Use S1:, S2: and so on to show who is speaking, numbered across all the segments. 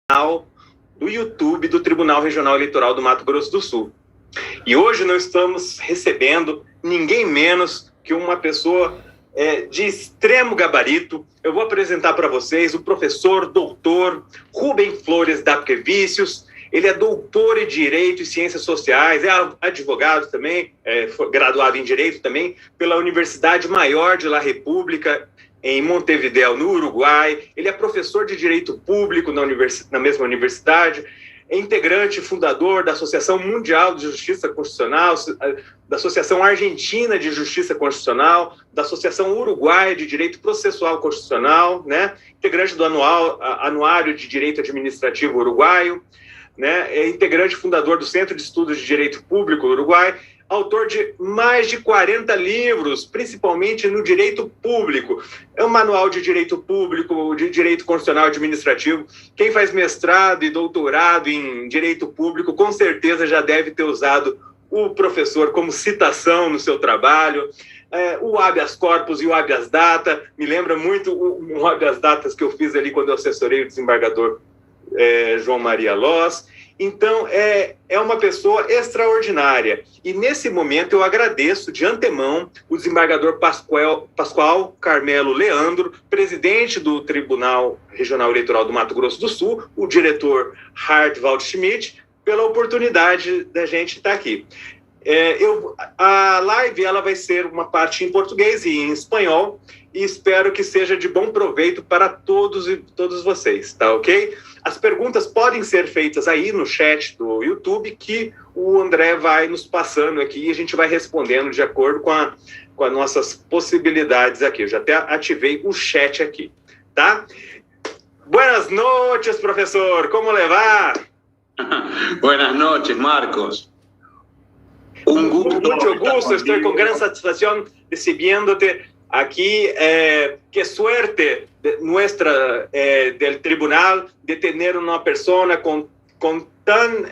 S1: canal do YouTube do Tribunal Regional Eleitoral do Mato Grosso do Sul. E hoje nós estamos recebendo ninguém menos que uma pessoa de extremo gabarito. Eu vou apresentar para vocês o professor doutor Rubem Flores Dapkevicius. Ele é doutor em Direito e Ciências Sociais, é advogado também, foi graduado em Direito também pela Universidade Maior de La República, em Montevideo, no Uruguai. Ele é professor de Direito Público na mesma universidade, é integrante e fundador da Associação Mundial de Justiça Constitucional, da Associação Argentina de Justiça Constitucional, da Associação Uruguaia de Direito Processual Constitucional, né? Integrante do Anuário de Direito Administrativo Uruguaio, né? É integrante e fundador do Centro de Estudos de Direito Público do Uruguai, autor de mais de 40 livros, principalmente no direito público. É um manual de direito público, de direito constitucional administrativo. Quem faz mestrado e doutorado em direito público, com certeza já deve ter usado o professor como citação no seu trabalho. O habeas corpus e o habeas data, me lembra muito o habeas datas que eu fiz ali quando eu assessorei o desembargador João Maria Loz. Então, é uma pessoa extraordinária. E, nesse momento, eu agradeço de antemão o desembargador Pascoal Carmelo Leandro, presidente do Tribunal Regional Eleitoral do Mato Grosso do Sul, o diretor Hartwald Schmidt, pela oportunidade da gente estar aqui. A live ela vai ser uma parte em português e em espanhol, e espero que seja de bom proveito para todos vocês, tá ok? As perguntas podem ser feitas aí no chat do YouTube, que o André vai nos passando aqui e a gente vai respondendo de acordo com as nossas possibilidades aqui. Eu já até ativei o chat aqui, tá? Buenas noches, professor. Como le va?
S2: Buenas noches, Marcos.
S1: Un gusto. Mucho gusto. Estoy con gran satisfacción recibiéndote aquí. Qué suerte nuestra del tribunal de tener una persona con tan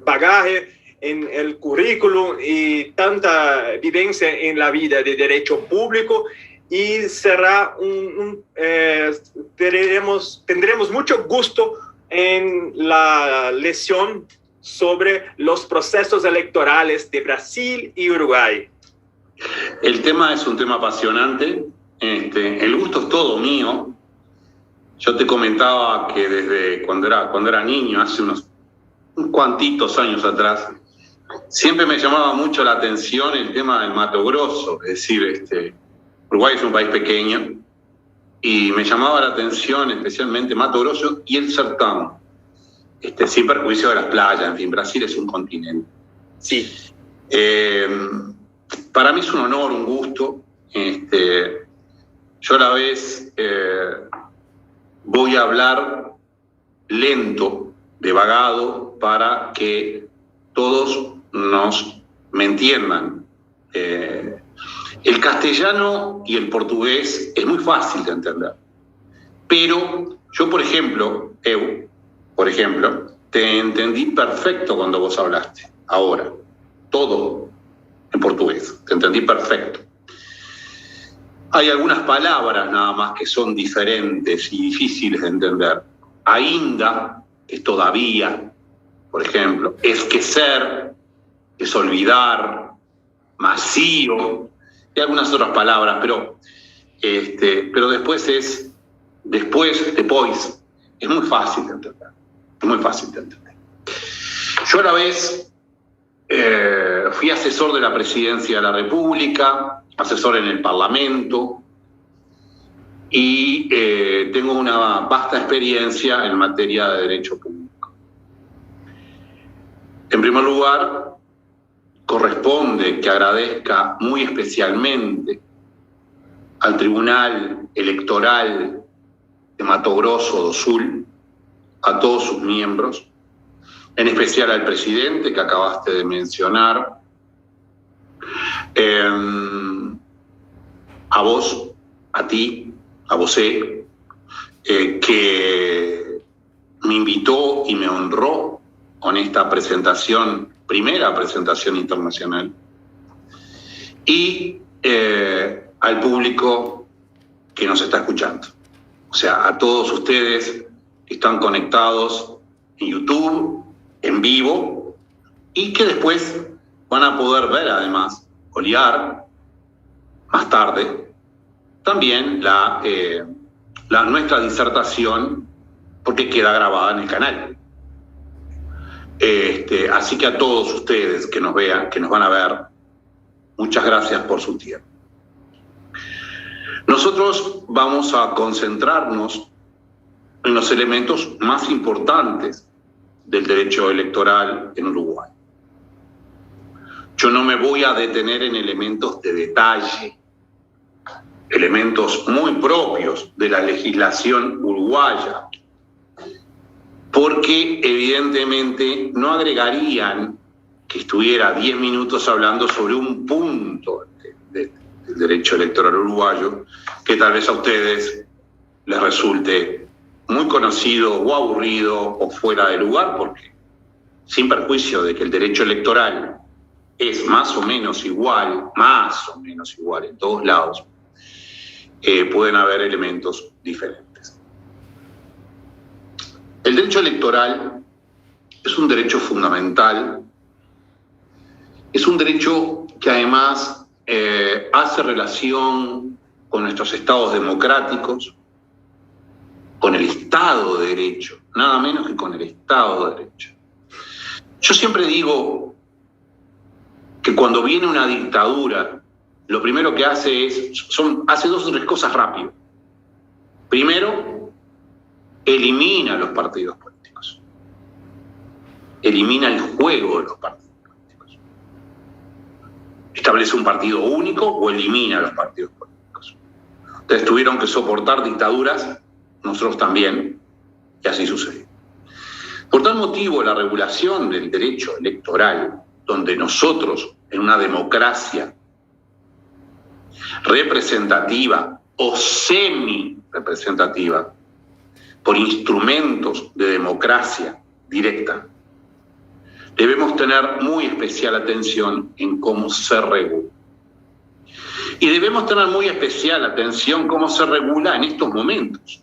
S1: bagaje en el currículum y tanta vivencia en la vida de derecho público, y será tendremos mucho gusto en la lección sobre los procesos electorales de Brasil y Uruguay.
S2: El tema es un tema apasionante. El gusto es todo mío. Yo te comentaba que desde cuando era niño, hace unos cuantitos años atrás, siempre me llamaba mucho la atención el tema del Mato Grosso. Es decir, Uruguay es un país pequeño y me llamaba la atención especialmente Mato Grosso y el sertán. Sin perjuicio de las playas, en fin, Brasil es un continente.
S1: Sí.
S2: Para mí es un honor, un gusto. Yo a la vez voy a hablar lento, devagado, para que todos me entiendan. El castellano y el portugués es muy fácil de entender. Pero yo, por ejemplo, te entendí perfecto cuando vos hablaste. Ahora, todo en portugués. Te entendí perfecto. Hay algunas palabras nada más que son diferentes y difíciles de entender. Ainda, que es todavía, por ejemplo. Esquecer, que es olvidar. Macio, y algunas otras palabras, pero después es muy fácil de entender. Es muy fácil de entender. Yo a la vez fui asesor de la Presidencia de la República, asesor en el Parlamento, y tengo una vasta experiencia en materia de derecho público. En primer lugar, corresponde que agradezca muy especialmente al Tribunal Electoral de Mato Grosso do Sul, a todos sus miembros, en especial al presidente que acabaste de mencionar, a vos, a ti, a vosé, que me invitó y me honró con esta primera presentación internacional, y al público que nos está escuchando. O sea, a todos ustedes que están conectados en YouTube, en vivo, y que después van a poder ver además, olear más tarde, también nuestra disertación, porque queda grabada en el canal. Así que a todos ustedes que nos vean, que nos van a ver, muchas gracias por su tiempo. Nosotros vamos a concentrarnos en los elementos más importantes del derecho electoral en Uruguay. Yo no me voy a detener en elementos de detalle, elementos muy propios de la legislación uruguaya, porque evidentemente no agregarían que estuviera 10 minutos hablando sobre un punto del derecho electoral uruguayo que tal vez a ustedes les resulte muy conocido o aburrido o fuera de lugar, porque sin perjuicio de que el derecho electoral es más o menos igual en todos lados, pueden haber elementos diferentes. El derecho electoral es un derecho fundamental, es un derecho que además hace relación con nuestros estados democráticos, con el Estado de Derecho, nada menos que con el Estado de Derecho. Yo siempre digo que cuando viene una dictadura, lo primero que hace hace 2 o 3 cosas rápido. Primero, elimina los partidos políticos. Elimina el juego de los partidos políticos. Establece un partido único o elimina los partidos políticos. Ustedes tuvieron que soportar dictaduras, nosotros también, y así sucedió. Por tal motivo, la regulación del derecho electoral, donde nosotros, en una democracia representativa o semi-representativa, por instrumentos de democracia directa, debemos tener muy especial atención en cómo se regula. Y debemos tener muy especial atención cómo se regula en estos momentos.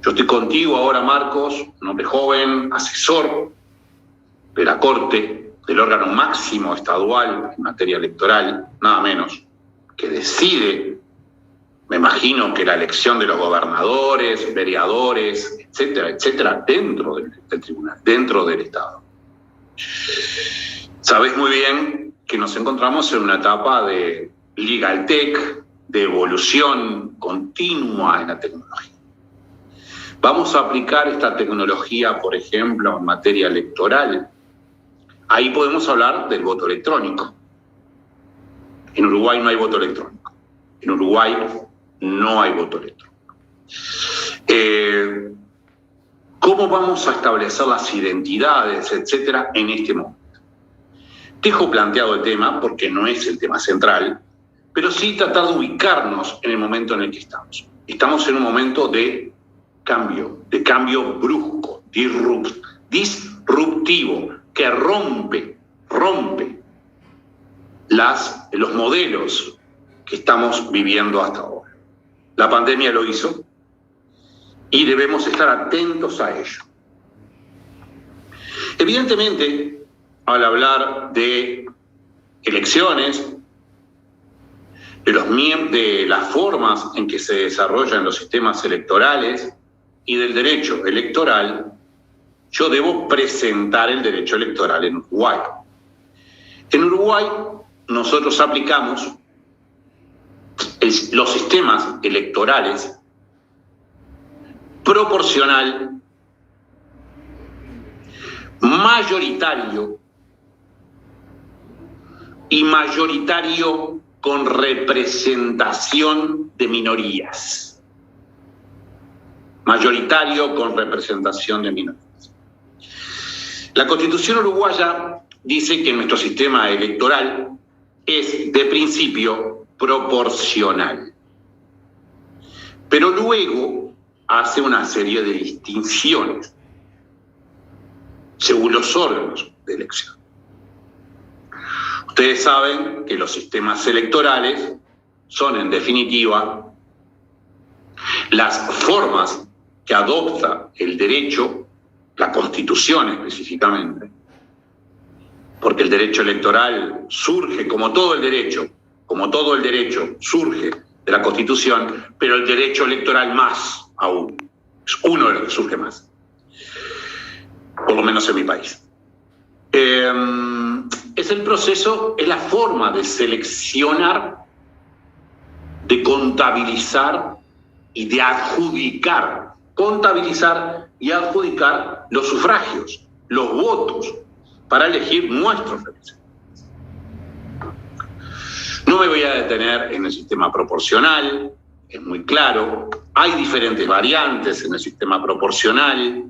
S2: Yo estoy contigo ahora, Marcos, un hombre joven, asesor de la Corte, del órgano máximo estadual en materia electoral, nada menos, que decide, me imagino que la elección de los gobernadores, vereadores, etcétera, etcétera, dentro del tribunal, dentro del Estado. Sabés muy bien que nos encontramos en una etapa de legal tech, de evolución continua en la tecnología. Vamos a aplicar esta tecnología, por ejemplo, en materia electoral. Ahí podemos hablar del voto electrónico. En Uruguay no hay voto electrónico. En Uruguay no hay voto electrónico. ¿Cómo vamos a establecer las identidades, etcétera, en este momento? Dejo planteado el tema porque no es el tema central, pero sí tratar de ubicarnos en el momento en el que estamos. Estamos en un momento de cambio brusco, disruptivo, que rompe los modelos que estamos viviendo hasta ahora. La pandemia lo hizo y debemos estar atentos a ello. Evidentemente, al hablar de elecciones, de las formas en que se desarrollan los sistemas electorales y del derecho electoral, yo debo presentar el derecho electoral en Uruguay. En Uruguay nosotros aplicamos los sistemas electorales proporcional, mayoritario y mayoritario con representación de minorías. Mayoritario con representación de minorías. La Constitución uruguaya dice que nuestro sistema electoral es, de principio, proporcional. Pero luego hace una serie de distinciones según los órganos de elección. Ustedes saben que los sistemas electorales son, en definitiva, las formas que adopta el derecho, la Constitución específicamente, porque el derecho electoral surge, como todo el derecho, surge de la Constitución, pero el derecho electoral más aún, es uno de los que surge más, por lo menos en mi país. Es el proceso, es la forma de seleccionar, de contabilizar y de adjudicar, los sufragios, los votos, para elegir nuestros representantes. No me voy a detener en el sistema proporcional, es muy claro, hay diferentes variantes en el sistema proporcional,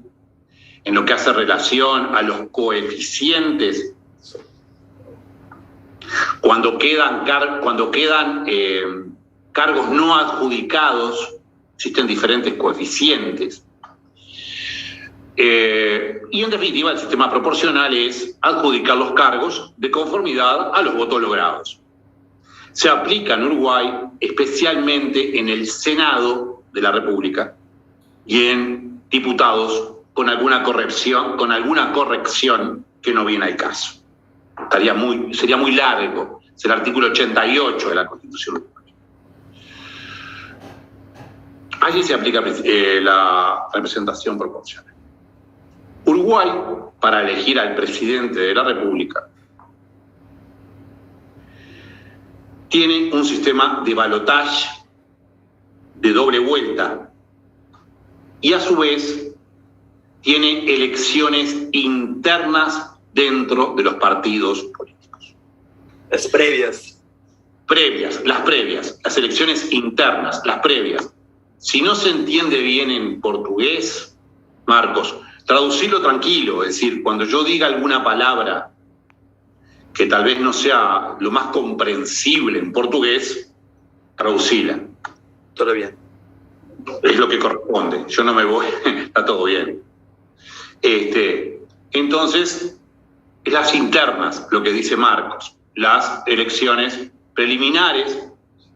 S2: en lo que hace relación a los coeficientes. Cuando quedan cargos no adjudicados, existen diferentes coeficientes. Y en definitiva, el sistema proporcional es adjudicar los cargos de conformidad a los votos logrados. Se aplica en Uruguay especialmente en el Senado de la República y en diputados con alguna corrección que no viene al caso. Sería muy largo. Es el artículo 88 de la Constitución uruguaya. Allí se aplica la representación proporcional. Uruguay, para elegir al presidente de la República, tiene un sistema de balotaje de doble vuelta y a su vez tiene elecciones internas dentro de los partidos políticos.
S1: Las previas.
S2: Las elecciones internas, las previas. Si no se entiende bien en portugués, Marcos, traducirlo tranquilo, es decir, cuando yo diga alguna palabra que tal vez no sea lo más comprensible en portugués, traducila.
S1: Todo bien.
S2: Es lo que corresponde. Yo no me voy, está todo bien. Entonces, las internas, lo que dice Marcos, las elecciones preliminares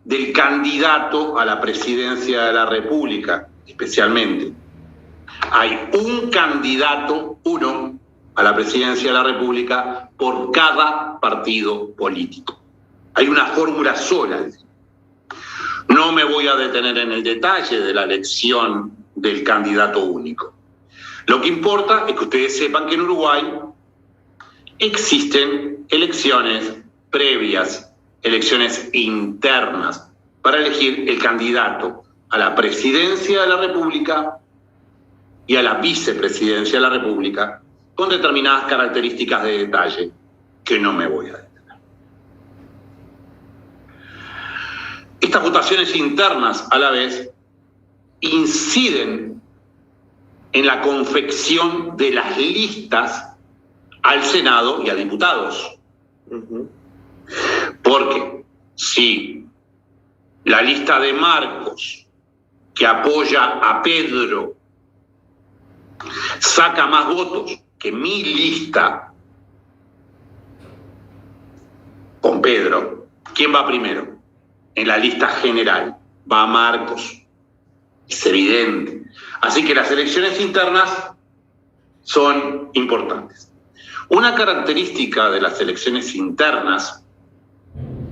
S2: del candidato a la presidencia de la República, especialmente. Hay un candidato, uno, a la presidencia de la República por cada partido político. Hay una fórmula sola. No me voy a detener en el detalle de la elección del candidato único. Lo que importa es que ustedes sepan que en Uruguay existen elecciones previas, elecciones internas, para elegir el candidato a la presidencia de la República y a la vicepresidencia de la República, con determinadas características de detalle que no me voy a detener. Estas votaciones internas, a la vez, inciden en la confección de las listas al Senado y a diputados. Porque si la lista de Marcos, que apoya a Pedro, saca más votos que mi lista con Pedro, ¿quién va primero? En la lista general va Marcos. Es evidente. Así que las elecciones internas son importantes. Una característica de las elecciones internas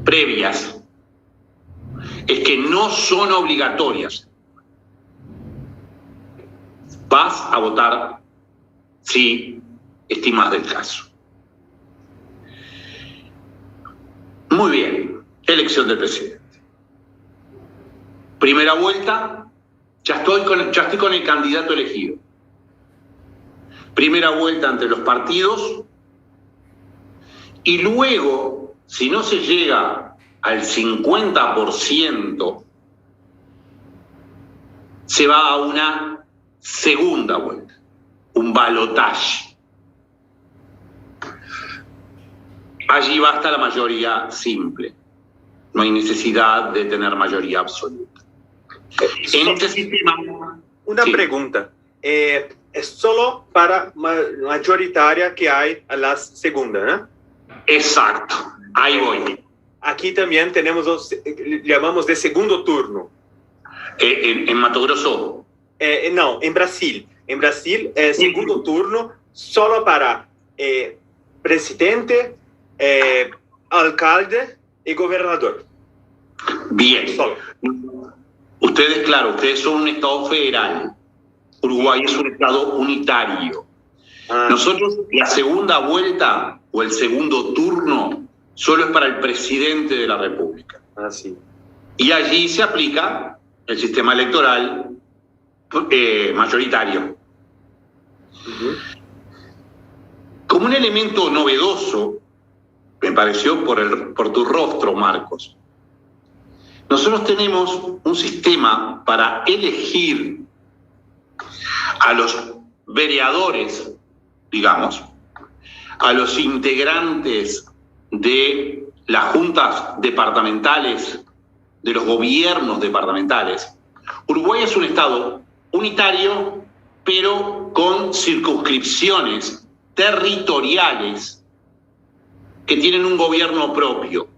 S2: previas es que no son obligatorias. Vas a votar si estimas del caso. Muy bien, elección del presidente. Primera vuelta, ya estoy con el candidato elegido. Primera vuelta entre los partidos y luego, si no se llega al 50%, se va a una segunda vuelta, un balotaje. Allí basta la mayoría simple. No hay necesidad de tener mayoría absoluta. En este sistema...
S1: Una pregunta. Es solo para mayoritaria que hay a la segunda, ¿no?
S2: Exacto. Ahí voy.
S1: Aquí también tenemos llamamos de segundo turno.
S2: En Mato Grosso
S1: no, en Brasil. En Brasil, segundo turno solo para presidente, alcalde y gobernador.
S2: Bien.
S1: Solo.
S2: Ustedes, claro, ustedes son un Estado federal. Uruguay es un Estado unitario. Nosotros, la segunda vuelta o el segundo turno solo es para el presidente de la República.
S1: Sí.
S2: Y allí se aplica el sistema electoral mayoritario. Como un elemento novedoso, me pareció por tu rostro, Marcos, nosotros tenemos un sistema para elegir a los vereadores, digamos, a los integrantes de las juntas departamentales, de los gobiernos departamentales. Uruguay es un Estado unitario, pero con circunscripciones territoriales que tienen un gobierno propio.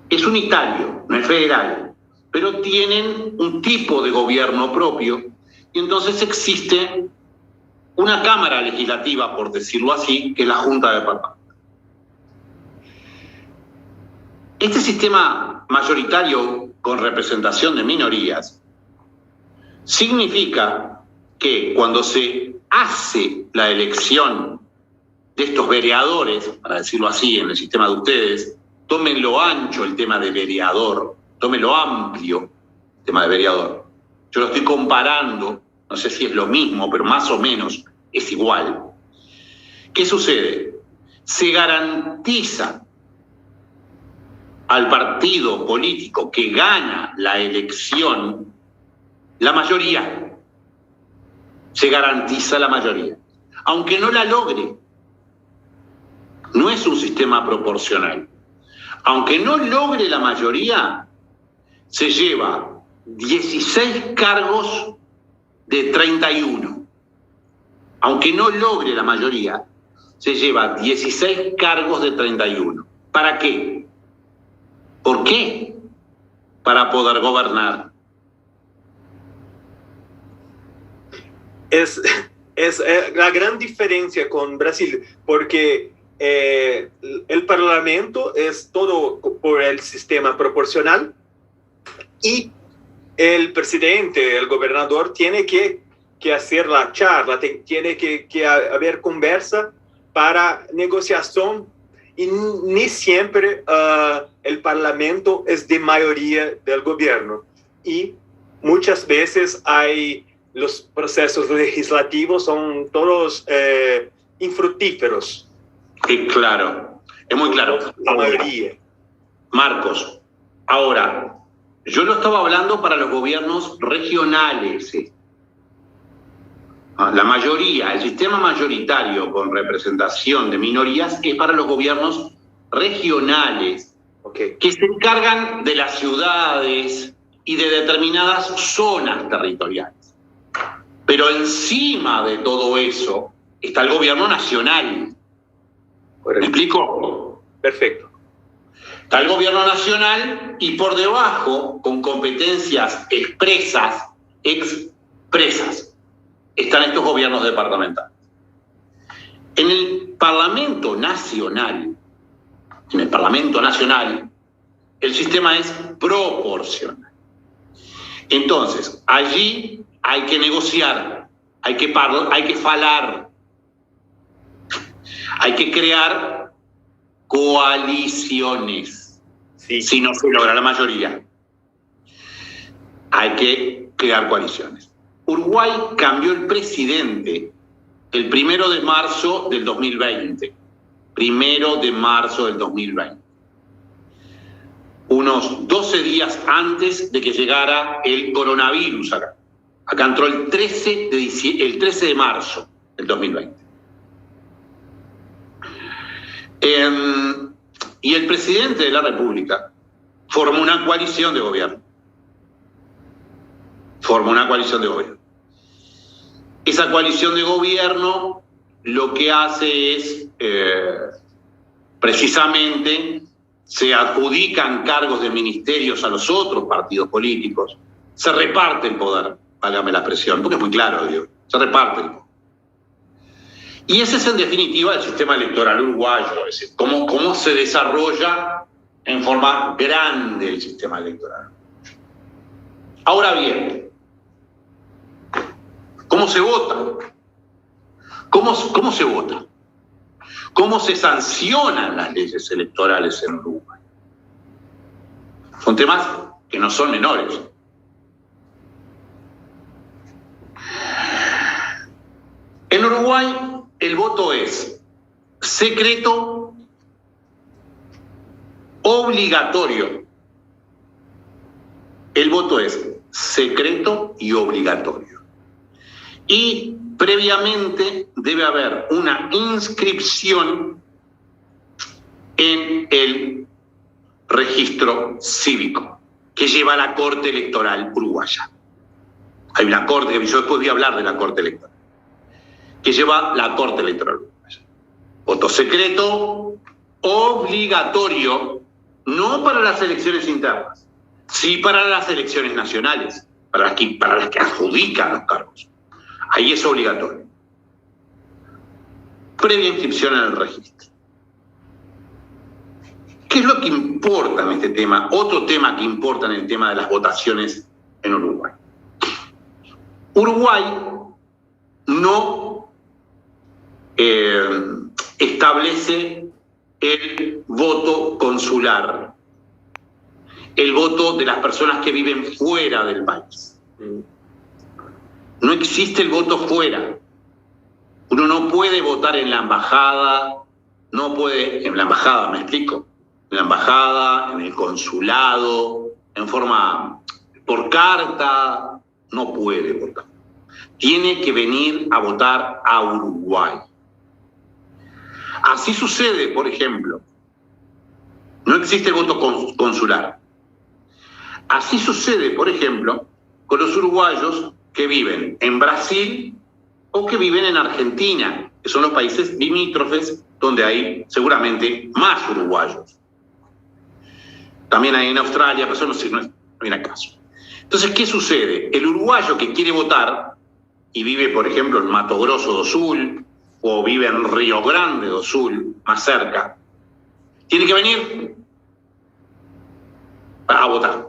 S2: Es unitario, no es federal, pero tienen un tipo de gobierno propio y entonces existe una cámara legislativa, por decirlo así, que es la Junta Departamental. Este sistema mayoritario con representación de minorías significa que cuando se hace la elección de estos vereadores, para decirlo así en el sistema de ustedes, tómenlo ancho el tema de vereador, tómenlo amplio el tema de vereador. Yo lo estoy comparando, no sé si es lo mismo, pero más o menos es igual. ¿Qué sucede? Se garantiza al partido político que gana la elección la mayoría. Se garantiza la mayoría. Aunque no la logre, no es un sistema proporcional. Aunque no logre la mayoría, se lleva 16 cargos de 31. Aunque no logre la mayoría, se lleva 16 cargos de 31. ¿Para qué? ¿Por qué? Para poder gobernar.
S1: Es la gran diferencia con Brasil, porque el Parlamento es todo por el sistema proporcional y el presidente, el gobernador, tiene que hacer la charla, tiene que haber conversa para negociación y ni siempre el Parlamento es de mayoría del gobierno y muchas veces los procesos legislativos son todos infructíferos.
S2: Claro, es muy claro.
S1: La mayoría.
S2: Marcos, ahora, yo lo estaba hablando para los gobiernos regionales. La mayoría, el sistema mayoritario con representación de minorías es para los gobiernos regionales, que se encargan de las ciudades y de determinadas zonas territoriales. Pero encima de todo eso está el gobierno nacional. ¿Me explico?
S1: Perfecto.
S2: Está el gobierno nacional y por debajo, con competencias expresas, están estos gobiernos departamentales. En el Parlamento Nacional, el sistema es proporcional. Entonces, allí hay que negociar, hay que falar, hay que crear coaliciones.
S1: Sí.
S2: Si no se logra la mayoría, hay que crear coaliciones. Uruguay cambió el presidente el 1 de marzo del 2020. 1 de marzo del 2020. Unos 12 días antes de que llegara el coronavirus acá. Acá entró el 13 de marzo del 2020. Y el presidente de la República formó una coalición de gobierno. Esa coalición de gobierno lo que hace es, precisamente, se adjudican cargos de ministerios a los otros partidos políticos, se reparte el poder válgame la expresión, porque es muy claro, digo, se reparte. Y ese es en definitiva el sistema electoral uruguayo, es decir, cómo se desarrolla en forma grande el sistema electoral. Ahora bien, ¿cómo se vota? ¿Cómo se vota? ¿Cómo se sancionan las leyes electorales en Uruguay? Son temas que no son menores. En Uruguay el voto es secreto, obligatorio. El voto es secreto y obligatorio. Y previamente debe haber una inscripción en el registro cívico que lleva la Corte Electoral uruguaya. Hay una corte, yo después voy a hablar de la Corte Electoral, que lleva la Corte Electoral uruguaya. Voto secreto, obligatorio, no para las elecciones internas, sí para las elecciones nacionales, para las que adjudican los cargos. Ahí es obligatorio. Previa inscripción en el registro. ¿Qué es lo que importa en este tema? Otro tema que importa en el tema de las votaciones en Uruguay. Uruguay no establece el voto consular, el voto de las personas que viven fuera del país. No existe el voto fuera. Uno no puede votar en la embajada, en la embajada, ¿me explico? En la embajada, en el consulado, en forma, por carta, no puede votar. Tiene que venir a votar a Uruguay. Así sucede, por ejemplo, no existe el voto consular. Así sucede, por ejemplo, con los uruguayos que viven en Brasil o que viven en Argentina, que son los países limítrofes donde hay seguramente más uruguayos. También hay en Australia, pero eso no viene al caso. Entonces, ¿qué sucede? El uruguayo que quiere votar y vive, por ejemplo, en Mato Grosso do Sul o vive en Río Grande do Sul, más cerca, tiene que venir a votar.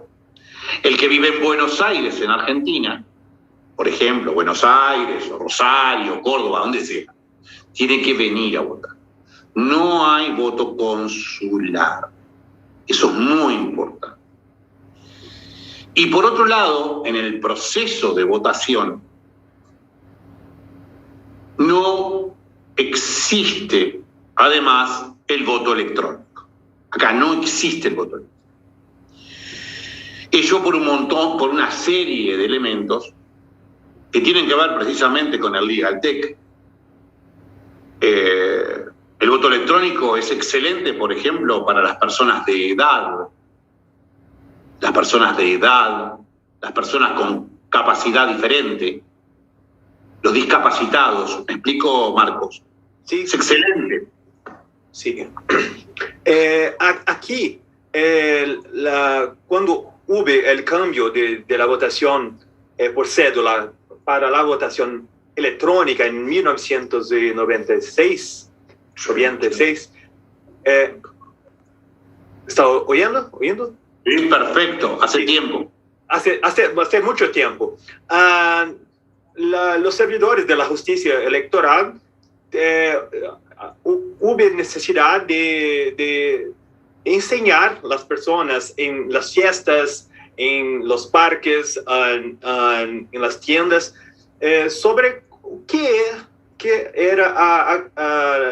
S2: El que vive en Buenos Aires, en Argentina, por ejemplo, Buenos Aires, o Rosario, Córdoba, donde sea, tiene que venir a votar. No hay voto consular. Eso es muy importante. Y por otro lado, en el proceso de votación, no existe, además, el voto electrónico. Acá no existe el voto electrónico. Ello por por una serie de elementos que tienen que ver precisamente con el LegalTech. El voto electrónico es excelente, por ejemplo, para las personas de edad. Las personas con capacidad diferente, los discapacitados. ¿Me explico, Marcos?
S1: Sí.
S2: Es excelente.
S1: Sí. Aquí, cuando hubo el cambio de la votación por cédula para la votación electrónica en 1996, ¿está oyendo?
S2: Sí, perfecto, hace tiempo.
S1: Hace mucho tiempo. Los servidores de la justicia electoral hubo necesidad de enseñar a las personas en las fiestas, en los parques, en las tiendas, sobre qué era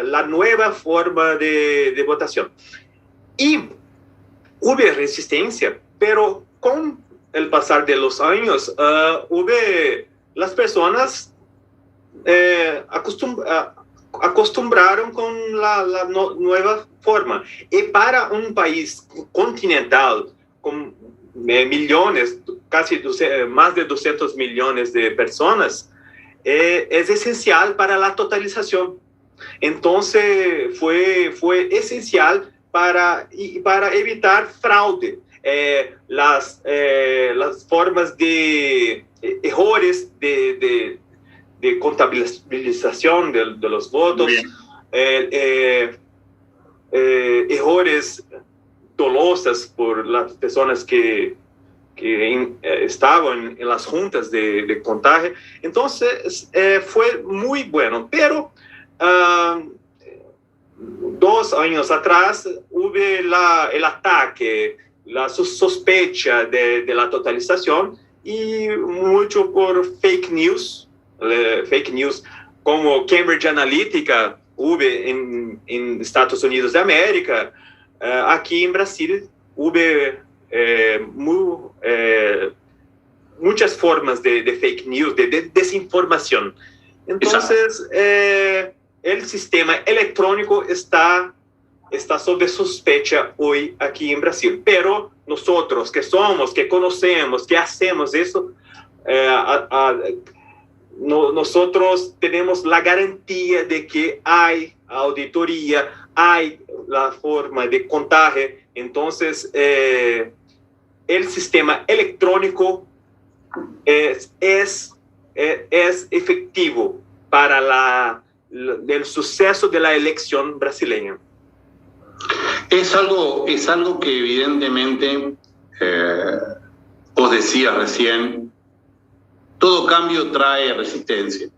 S1: la nueva forma de votación. Y hubo resistencia, pero con el pasar de los años, las personas acostumbraron con la nueva forma. Y para un país continental con millones, casi más de 200 millones de personas, es esencial para la totalización. Entonces fue esencial para evitar fraude. las formas de errores de contabilización de los votos, errores dolosos por las personas que estaban en las juntas de contaje. Entonces, fue muy bueno, pero 2 años atrás hubo el ataque, la sospecha de la totalización, y mucho por fake news como Cambridge Analytica hubo en Estados Unidos de América. Aquí en Brasil hubo muchas formas de fake news, de desinformación. Entonces, el sistema electrónico está sob sospecha hoy aquí en Brasil. Pero nosotros que somos, que conocemos, que hacemos eso, nosotros tenemos la garantía de que hay auditoría, hay la forma de contagio. Entonces, el sistema electrónico es efectivo para el suceso de la elección brasileña.
S2: Es algo que evidentemente, vos decías recién, todo cambio trae resistencia.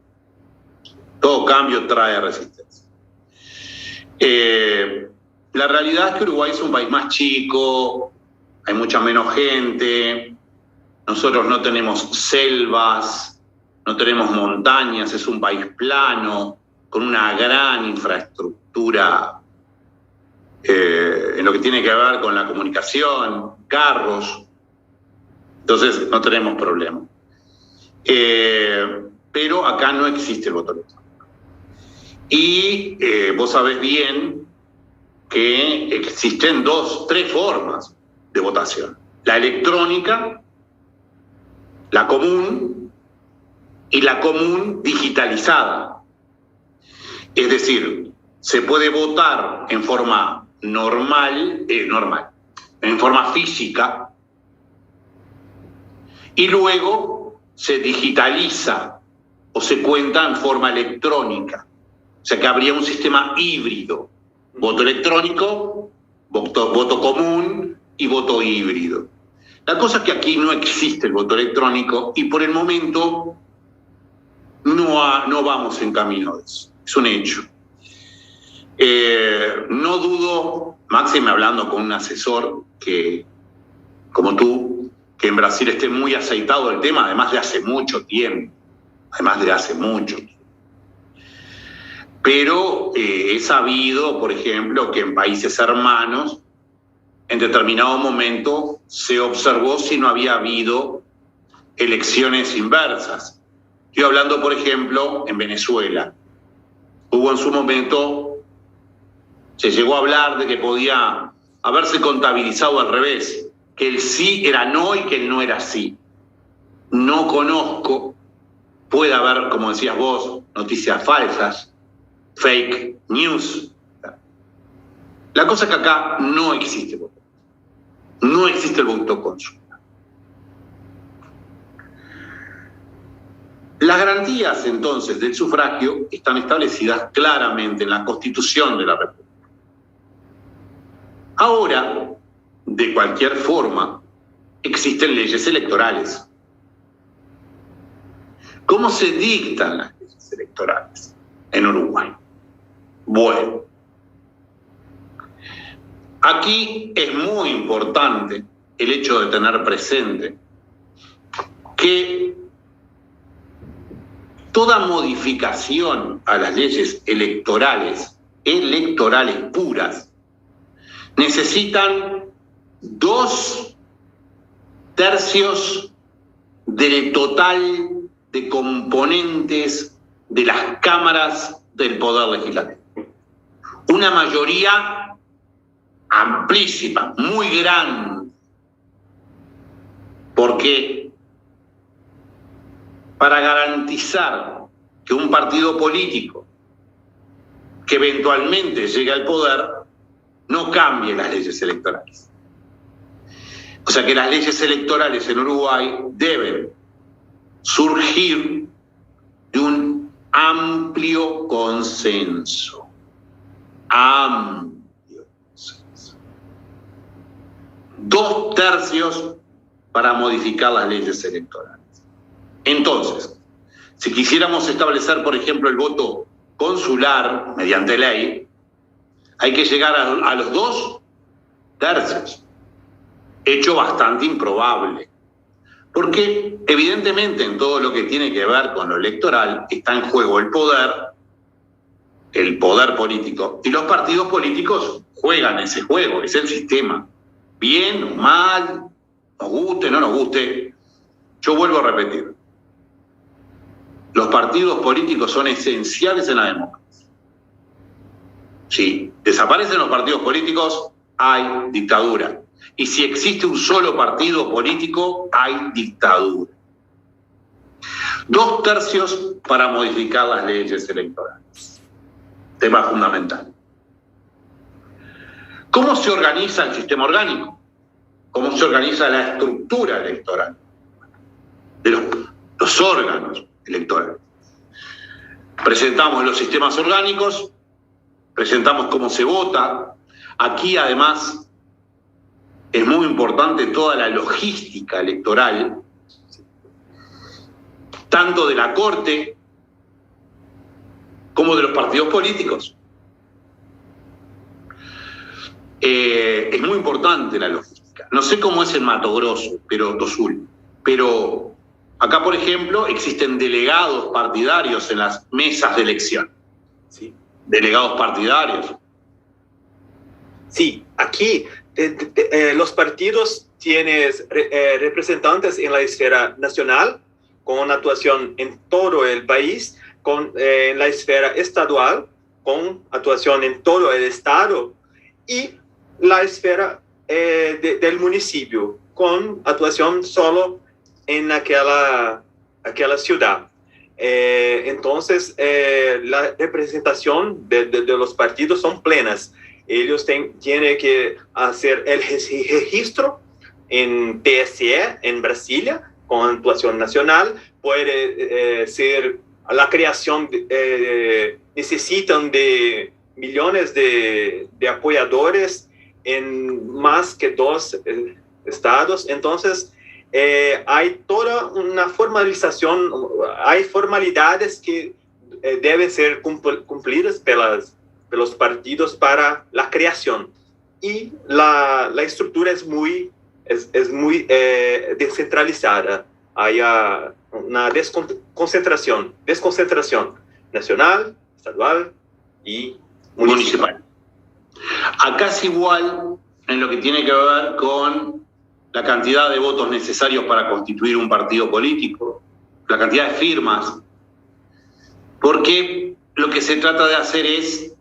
S2: Todo cambio trae resistencia. La realidad es que Uruguay es un país más chico, hay mucha menos gente, nosotros no tenemos selvas, no tenemos montañas, es un país plano, con una gran infraestructura en lo que tiene que ver con la comunicación, carros. Entonces no tenemos problema. Pero acá no existe el voto electrónico. Y vos sabés bien que existen 3 formas de votación: la electrónica, la común y la común digitalizada. Es decir, se puede votar en forma normal, en forma física, y luego se digitaliza o se cuenta en forma electrónica. O sea que habría un sistema híbrido: voto electrónico, voto común y voto híbrido. La cosa es que aquí no existe el voto electrónico y por el momento no vamos en camino de eso. Es un hecho. No dudo, máxime hablando con un asesor que, como tú, que en Brasil esté muy aceitado el tema, además de hace mucho tiempo. Pero he sabido, por ejemplo, que en países hermanos, en determinado momento se observó si no había habido elecciones inversas. Estoy hablando, por ejemplo, en Venezuela. Hubo en su momento, se llegó a hablar de que podía haberse contabilizado al revés, que el sí era no y que el no era sí. No conozco, puede haber, como decías vos, noticias falsas, fake news. La cosa es que acá no existe voto. No existe el voto consulta. Las garantías, entonces, del sufragio están establecidas claramente en la Constitución de la República. Ahora, de cualquier forma, existen leyes electorales. ¿Cómo se dictan las leyes electorales en Uruguay? Bueno, aquí es muy importante el hecho de tener presente que toda modificación a las leyes electorales puras, necesitan 2/3 del total de componentes de las cámaras del Poder Legislativo. Una mayoría amplísima, muy grande. ¿Por qué? Para garantizar que un partido político que eventualmente llegue al poder no cambie las leyes electorales. O sea que las leyes electorales en Uruguay deben surgir de un amplio consenso. Amplio consenso. 2/3 para modificar las leyes electorales. Entonces, si quisiéramos establecer, por ejemplo, el voto consular mediante ley, hay que llegar a los 2/3. Hecho bastante improbable. Porque, evidentemente, en todo lo que tiene que ver con lo electoral, está en juego el poder político. Y los partidos políticos juegan ese juego, es el sistema. Bien o mal, nos guste, no nos guste. Yo vuelvo a repetir. Los partidos políticos son esenciales en la democracia. Si desaparecen los partidos políticos, hay dictadura. Y si existe un solo partido político, hay dictadura. 2/3 para modificar las leyes electorales. Tema fundamental. ¿Cómo se organiza el sistema orgánico? ¿Cómo se organiza la estructura electoral de los órganos electorales? Presentamos los sistemas orgánicos, presentamos cómo se vota. Aquí, además, es muy importante toda la logística electoral, tanto de la Corte como de los partidos políticos. Es muy importante la logística. No sé cómo es en Mato Grosso, pero acá, por ejemplo, existen delegados partidarios en las mesas de elección.
S1: Sí.
S2: Delegados partidarios.
S1: Sí, aquí los partidos tienen representantes en la esfera nacional, con actuación en todo el país, en la esfera estadual, con actuación en todo el estado, y la esfera del municipio, con actuación solo en aquella ciudad. Entonces, la representación de los partidos son plenas. Ellos tienen que hacer el registro en TSE, en Brasilia, con actuación nacional. Puede ser la creación, necesitan de millones de apoyadores en más que 2 estados. Entonces, hay toda una formalización, hay formalidades que deben ser cumplidas por los partidos para la creación. Y la estructura es muy descentralizada. Hay una desconcentración nacional, estadual y municipal.
S2: Acá es igual en lo que tiene que ver con la cantidad de votos necesarios para constituir un partido político, la cantidad de firmas, porque lo que se trata de hacer es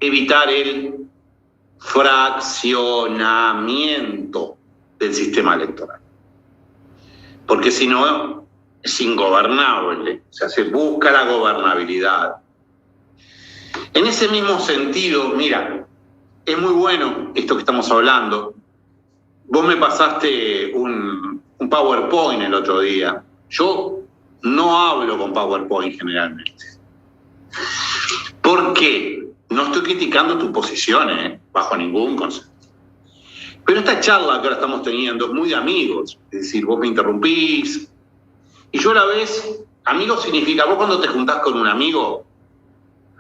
S2: evitar el fraccionamiento del sistema electoral. Porque si no, es ingobernable. O sea, se busca la gobernabilidad. En ese mismo sentido, mira, es muy bueno esto que estamos hablando. Vos me pasaste un PowerPoint el otro día. Yo no hablo con PowerPoint generalmente. ¿Por qué? No estoy criticando tu posición, bajo ningún concepto. Pero esta charla que ahora estamos teniendo es muy de amigos. Es decir, vos me interrumpís. Y yo a la vez, amigo significa, vos cuando te juntás con un amigo,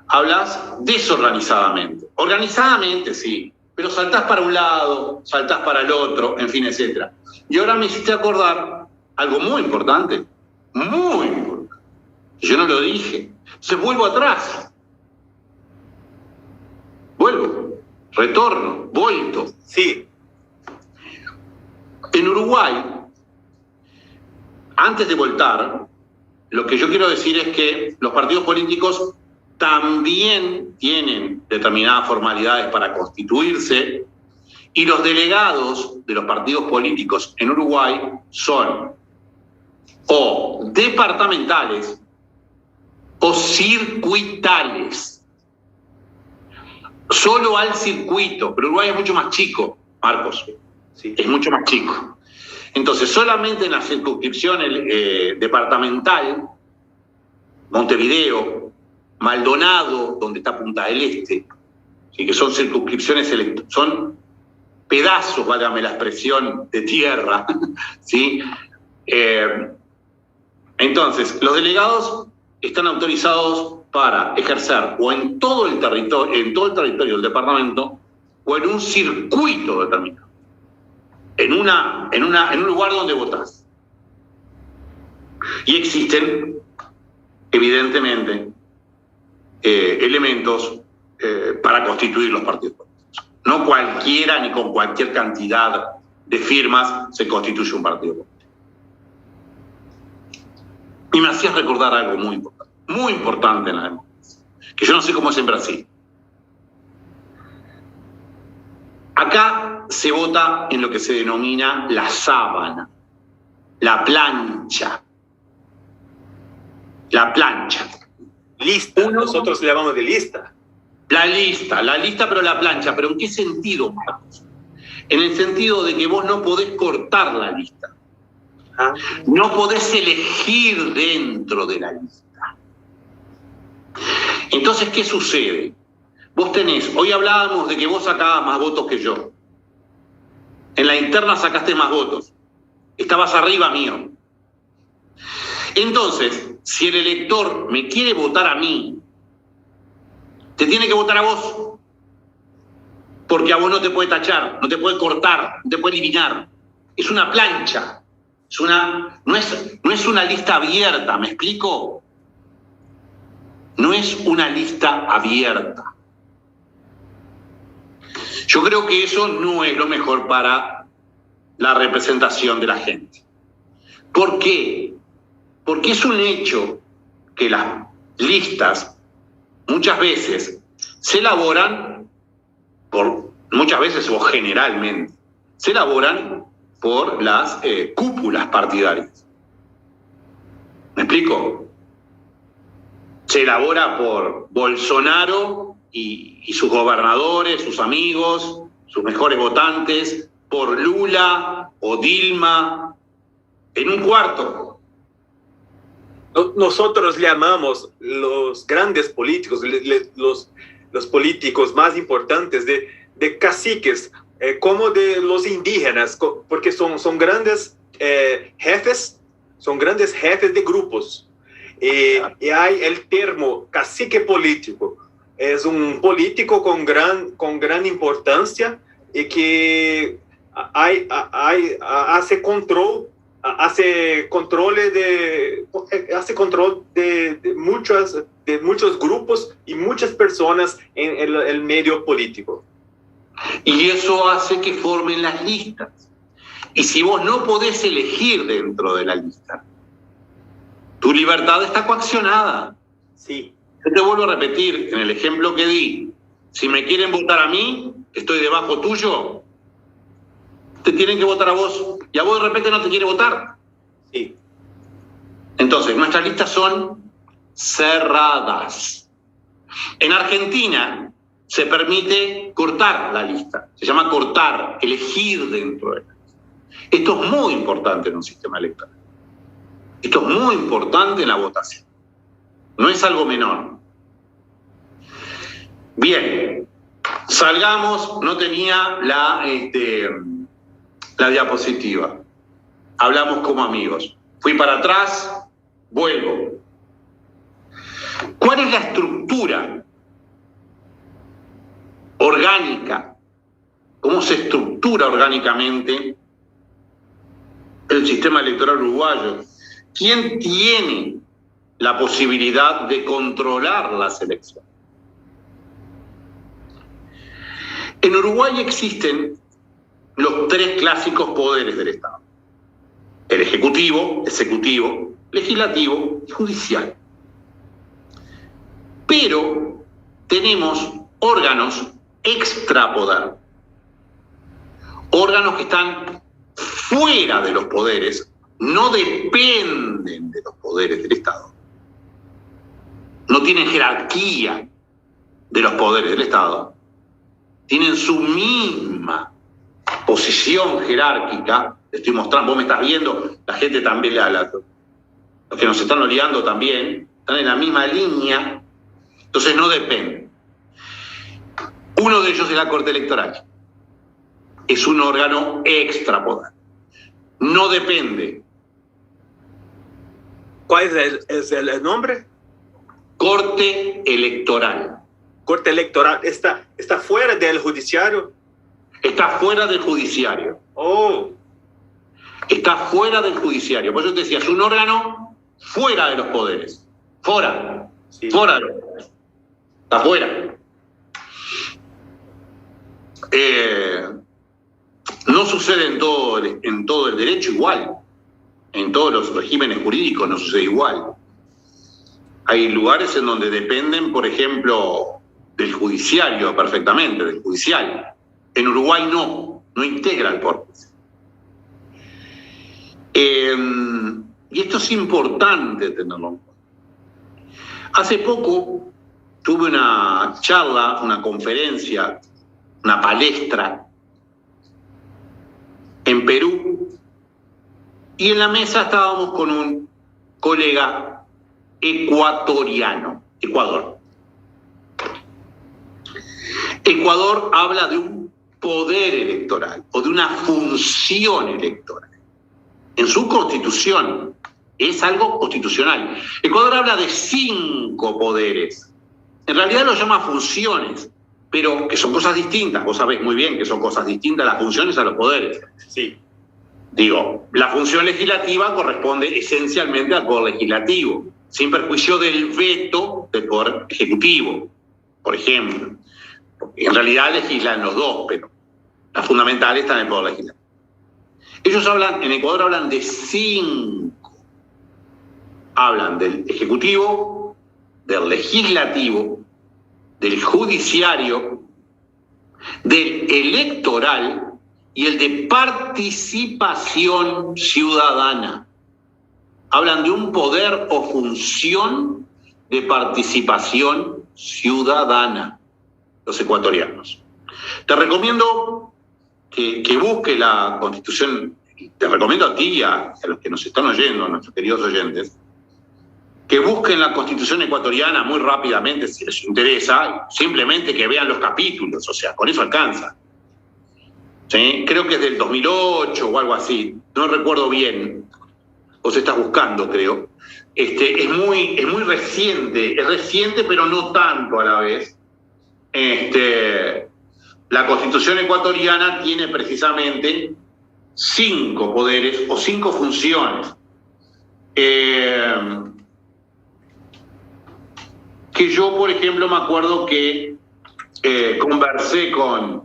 S2: hablas desorganizadamente. Organizadamente, sí. Pero saltás para un lado, saltás para el otro, en fin, etc. Y ahora me hiciste acordar algo muy importante. Muy importante. Yo no lo dije. Entonces vuelvo atrás. Vuelvo, retorno, vuelto.
S1: Sí.
S2: En Uruguay, antes de voltar, lo que yo quiero decir es que los partidos políticos también tienen determinadas formalidades para constituirse y los delegados de los partidos políticos en Uruguay son o departamentales o circuitales. Solo al circuito, pero Uruguay es mucho más chico, Marcos.
S1: Sí.
S2: Es mucho más chico. Entonces, solamente en la circunscripción departamental, Montevideo, Maldonado, donde está Punta del Este, ¿sí? Que son circunscripciones, son pedazos, válgame la expresión, de tierra, ¿sí? Entonces, los delegados están autorizados para ejercer o en todo el territorio del departamento o en un circuito determinado, en un lugar donde votás. Y existen, evidentemente, elementos para constituir los partidos políticos. No cualquiera ni con cualquier cantidad de firmas se constituye un partido político. Y me hacías recordar algo muy importante en la democracia, que yo no sé cómo es en Brasil. Acá se vota en lo que se denomina la sábana, la plancha. La plancha.
S1: Lista, nosotros le llamamos de lista.
S2: La lista, pero la plancha. ¿Pero en qué sentido, Marcos? En el sentido de que vos no podés cortar la lista. No podés elegir dentro de la lista. Entonces, ¿qué sucede? Vos tenés, hoy hablábamos de que vos sacabas más votos que yo. En la interna sacaste más votos. Estabas arriba mío. Entonces, si el elector me quiere votar a mí, te tiene que votar a vos. Porque a vos no te puede tachar, no te puede cortar, no te puede eliminar. Es una plancha. No es una lista abierta, ¿me explico? No es una lista abierta. Yo creo que eso no es lo mejor para la representación de la gente. ¿Por qué? Porque es un hecho que las listas muchas veces se elaboran muchas veces o generalmente, se elaboran por las cúpulas partidarias. ¿Me explico? Se elabora por Bolsonaro y sus gobernadores, sus amigos, sus mejores votantes, por Lula o Dilma, en un cuarto.
S1: Nosotros llamamos los grandes políticos, los políticos más importantes de caciques, como de los indígenas, porque son grandes jefes de grupos. Y hay el término cacique político. Es un político con gran importancia y que hace control de muchos grupos y muchas personas en el medio político.
S2: Y eso hace que formen las listas. Y si vos no podés elegir dentro de la lista, tu libertad está coaccionada.
S1: Sí.
S2: Yo te vuelvo a repetir, en el ejemplo que di, si me quieren votar a mí, estoy debajo tuyo, te tienen que votar a vos, y a vos de repente no te quiere votar.
S1: Sí.
S2: Entonces, nuestras listas son cerradas. En Argentina se permite cortar la lista, se llama cortar, elegir dentro de la lista. Esto es muy importante en un sistema electoral. Esto es muy importante en la votación. No es algo menor. Bien, salgamos, no tenía la diapositiva. Hablamos como amigos. Fui para atrás, vuelvo. ¿Cuál es la estructura orgánica? ¿Cómo se estructura orgánicamente el sistema electoral uruguayo? ¿Quién tiene la posibilidad de controlar las elecciones? En Uruguay existen los tres clásicos poderes del Estado: el ejecutivo, executivo, legislativo y judicial. Pero tenemos órganos extrapoder, órganos que están fuera de los poderes, no dependen de los poderes del Estado, no tienen jerarquía de los poderes del Estado, tienen su misma posición jerárquica te estoy mostrando, vos me estás viendo, la gente también, los que nos están oleando también, están en la misma línea, entonces no depende. Uno de ellos es la Corte Electoral. Es un órgano extrapoder. No depende.
S1: ¿Cuál es el nombre?
S2: Corte Electoral.
S1: Corte Electoral. ¿Está fuera del judiciario?
S2: Está fuera del judiciario.
S1: Oh.
S2: Está fuera del judiciario. Por eso te decía, es un órgano fuera de los poderes. Fuera. Sí. Fuera de los poderes. Está fuera. No sucede en todo el derecho igual. En todos los regímenes jurídicos no sucede igual. Hay lugares en donde dependen, por ejemplo, del judiciario perfectamente, del judicial. En Uruguay no integra el poder. Y esto es importante tenerlo en cuenta. Hace poco tuve una charla, una conferencia, una palestra en Perú, y en la mesa estábamos con un colega ecuatoriano, Ecuador. Ecuador habla de un poder electoral o de una función electoral. En su constitución es algo constitucional. Ecuador habla de 5 poderes. En realidad lo llama funciones, pero que son cosas distintas. Vos sabés muy bien que son cosas distintas las funciones a los poderes.
S1: Sí.
S2: Digo, la función legislativa corresponde esencialmente al poder legislativo, sin perjuicio del veto del poder ejecutivo, por ejemplo. En realidad legislan los dos, pero la fundamental está en el poder legislativo. Ellos en Ecuador hablan de 5. Hablan del ejecutivo, del legislativo, del judiciario, del electoral y el de participación ciudadana. Hablan de un poder o función de participación ciudadana, los ecuatorianos. Te recomiendo que busques la Constitución, te recomiendo a ti y a los que nos están oyendo, a nuestros queridos oyentes, que busquen la Constitución ecuatoriana muy rápidamente, si les interesa, simplemente que vean los capítulos, o sea, con eso alcanza. ¿Sí? Creo que es del 2008 o algo así, no recuerdo bien, vos estás buscando, creo. Es muy reciente, es reciente pero no tanto a la vez. La Constitución ecuatoriana tiene precisamente 5 poderes o 5 funciones. Que yo, por ejemplo, me acuerdo que conversé con...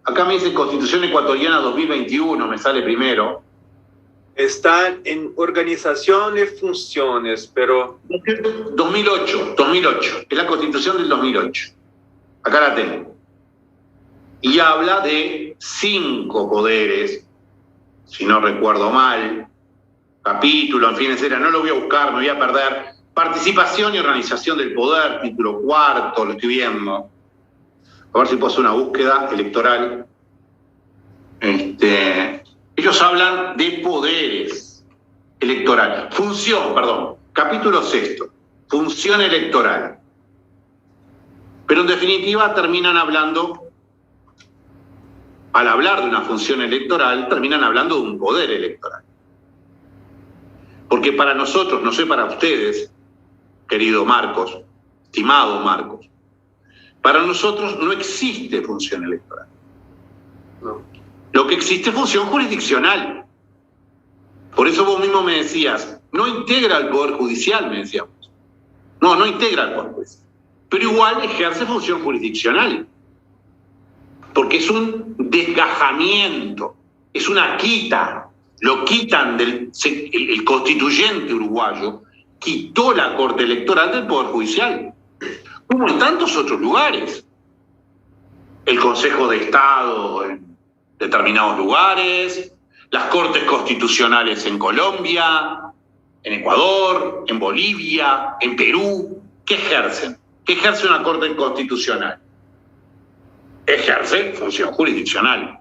S2: Acá me dice Constitución Ecuatoriana 2021, me sale primero.
S1: Está en organización de funciones, pero...
S2: 2008, es la Constitución del 2008. Acá la tengo. Y habla de 5 poderes, si no recuerdo mal, capítulo, en fin, etcétera. No lo voy a buscar, me voy a perder. Participación y organización del poder, título 4, lo estoy viendo. A ver si puedo hacer una búsqueda electoral. Ellos hablan de poderes electorales. Capítulo 6, función electoral. Pero en definitiva terminan hablando, al hablar de una función electoral, terminan hablando de un poder electoral. Porque para nosotros, no sé para ustedes, querido Marcos, estimado Marcos, para nosotros no existe función electoral. No. Lo que existe es función jurisdiccional. Por eso vos mismo me decías, no integra el Poder Judicial, me decíamos. No integra el Poder Judicial. Pero igual ejerce función jurisdiccional. Porque es un desgajamiento, es una quita. Lo quitan el constituyente uruguayo, quitó la Corte Electoral del Poder Judicial. Como en tantos otros lugares. El Consejo de Estado en determinados lugares, las Cortes Constitucionales en Colombia, en Ecuador, en Bolivia, en Perú. ¿Qué ejercen? ¿Qué ejerce una Corte Constitucional? Ejerce función jurisdiccional.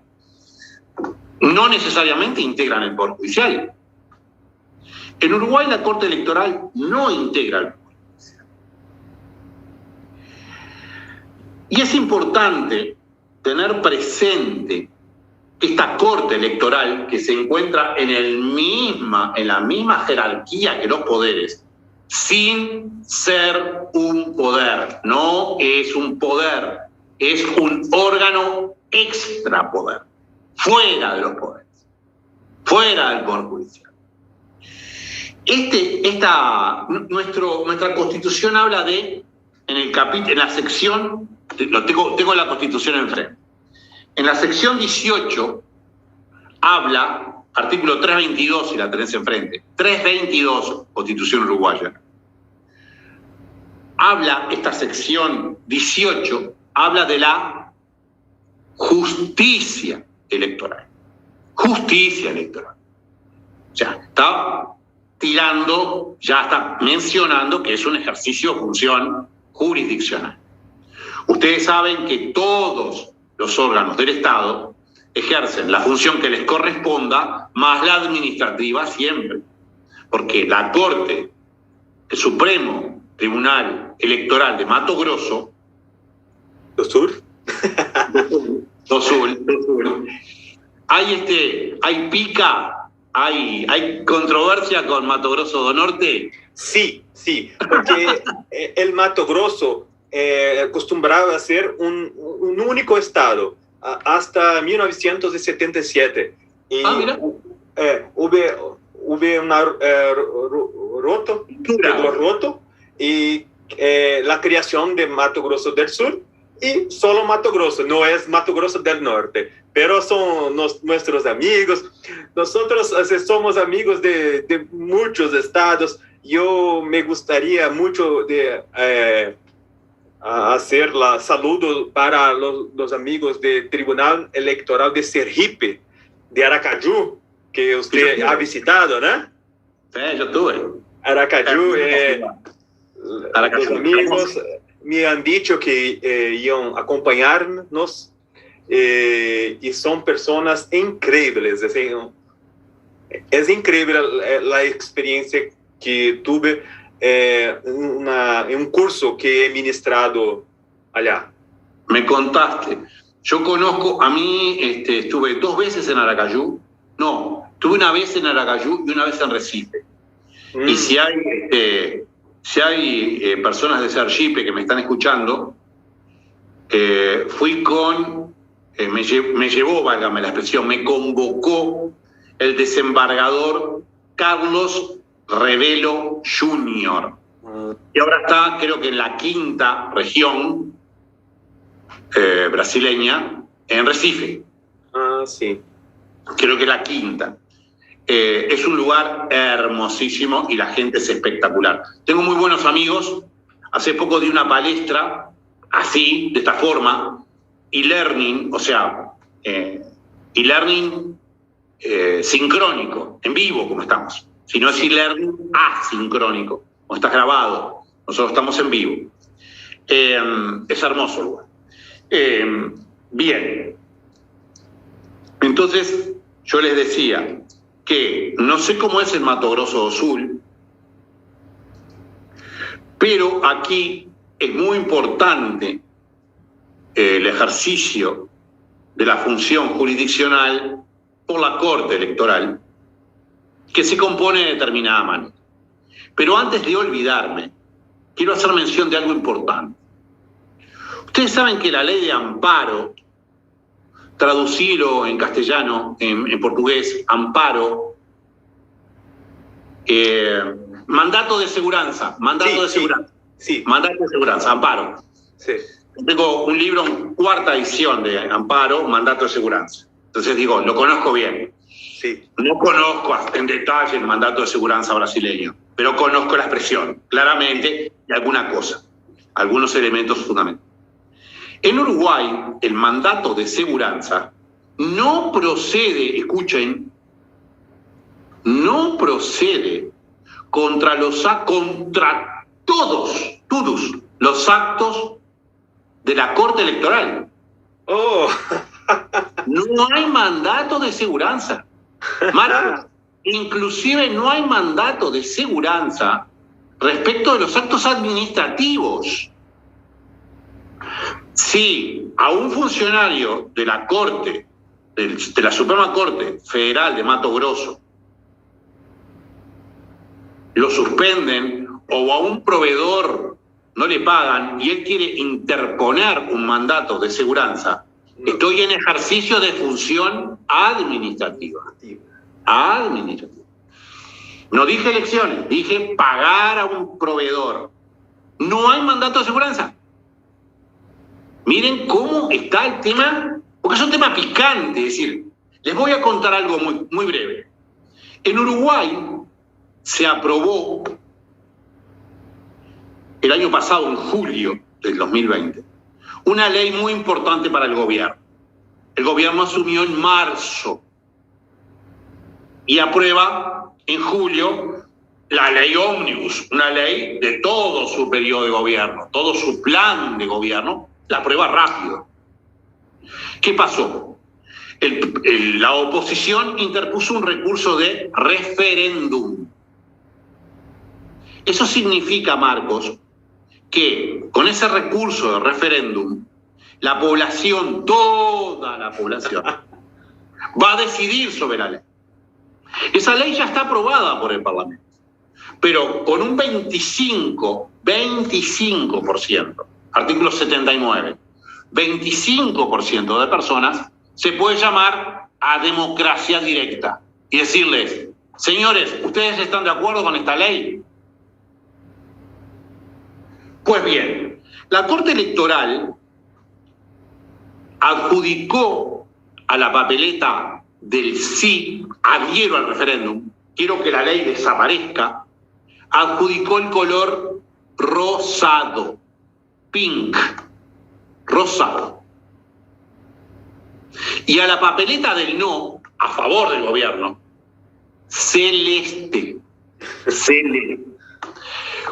S2: no necesariamente integran el Poder Judicial. En Uruguay la Corte Electoral no integra el Poder Judicial. Y es importante tener presente que esta Corte Electoral, que se encuentra en la misma jerarquía que los poderes, sin ser un poder, no es un poder, es un órgano extrapoder, fuera de los poderes, fuera del Poder Judicial. Nuestra Constitución habla de, en la sección, tengo la Constitución enfrente, en la sección 18 habla, artículo 322, si la tenés enfrente, 322, Constitución uruguaya. Habla, esta sección 18, habla de la justicia electoral. Justicia electoral. O sea, está tirando, ya está mencionando que es un ejercicio de función jurisdiccional. Ustedes saben que todos los órganos del Estado ejercen la función que les corresponda, más la administrativa siempre. Porque la Corte, el Supremo Tribunal Electoral de Mato Grosso,
S1: ¿Do Sur?
S2: Do Sur, hay pica, hay controversia con Mato Grosso do Norte.
S1: Sí, porque el Mato Grosso acostumbraba a ser un único estado hasta 1977. Y
S2: mira.
S1: hubo una roto y la creación de Mato Grosso del Sur, y solo Mato Grosso, no es Mato Grosso del Norte, pero son nuestros amigos. Nosotros somos amigos de muchos estados. Yo me gustaría mucho de hacer la saludo para los amigos del Tribunal Electoral de Sergipe, de Aracaju, que usted ha visitado, ¿no?
S2: Sí, yo estuve.
S1: Aracaju, los amigos me han dicho que iban a acompañarnos, y son personas increíbles. Es increíble la experiencia que tuve en un curso que he ministrado allá.
S2: Me contaste. Yo conozco, a mí estuve 2 veces en Aracaju. No, estuve una vez en Aracaju y una vez en Recife. Y si hay personas de Sergipe que me están escuchando, fui con, me llevó, válgame la expresión, me convocó el desembargador Carlos Rebelo Jr. Y ahora está, creo que en la 5ª región brasileña, en Recife.
S1: Sí.
S2: Creo que es la 5ª. Es un lugar hermosísimo y la gente es espectacular. Tengo muy buenos amigos. Hace poco di una palestra así, de esta forma, e-learning, o sea, e-learning sincrónico, en vivo, como estamos. Si no es e-learning asincrónico, o está grabado. Nosotros estamos en vivo. Es hermoso el lugar. Bien. Entonces, yo les decía que no sé cómo es el Mato Grosso do Sul, pero aquí es muy importante el ejercicio de la función jurisdiccional por la Corte Electoral, que se compone de determinada manera. Pero antes de olvidarme, quiero hacer mención de algo importante. Ustedes saben que la ley de amparo, traducirlo en castellano, en portugués, amparo, mandato de seguranza, mandato de seguranza.
S1: Sí.
S2: Mandato de seguranza, amparo.
S1: Sí.
S2: Tengo un libro en 4ª edición de amparo, mandato de seguranza. Entonces digo, lo conozco bien.
S1: Sí.
S2: No conozco en detalle el mandato de seguranza brasileño, pero conozco la expresión, claramente, y alguna cosa, algunos elementos fundamentales. En Uruguay, el mandato de seguranza no procede, escuchen, no procede contra todos los actos de la Corte Electoral.
S1: Oh.
S2: No hay mandato de seguridad. Marcos, inclusive no hay mandato de seguridad respecto de los actos administrativos. Si a un funcionario de la Corte, de la Suprema Corte Federal de Mato Grosso, lo suspenden o a un proveedor no le pagan y él quiere interponer un mandato de seguridad, estoy en ejercicio de función administrativa. No dije elecciones, dije pagar a un proveedor. No hay mandato de seguridad. Miren cómo está el tema, porque es un tema picante. Es decir, les voy a contar algo muy, muy breve. En Uruguay se aprobó el año pasado, en julio del 2020, una ley muy importante para el gobierno. El gobierno asumió en marzo y aprueba en julio la ley ómnibus, una ley de todo su periodo de gobierno, todo su plan de gobierno, la aprueba rápido. ¿Qué pasó? La oposición interpuso un recurso de referéndum. Eso significa, Marcos, que con ese recurso de referéndum, la población, toda la población, va a decidir sobre la ley. Esa ley ya está aprobada por el Parlamento, pero con un 25%, artículo 79, 25% de personas se puede llamar a democracia directa y decirles, señores, ¿ustedes están de acuerdo con esta ley? Pues bien, la Corte Electoral adjudicó a la papeleta del sí, adhiero al referéndum, quiero que la ley desaparezca, adjudicó el color rosado, pink, rosado. Y a la papeleta del no, a favor del gobierno, celeste, celeste.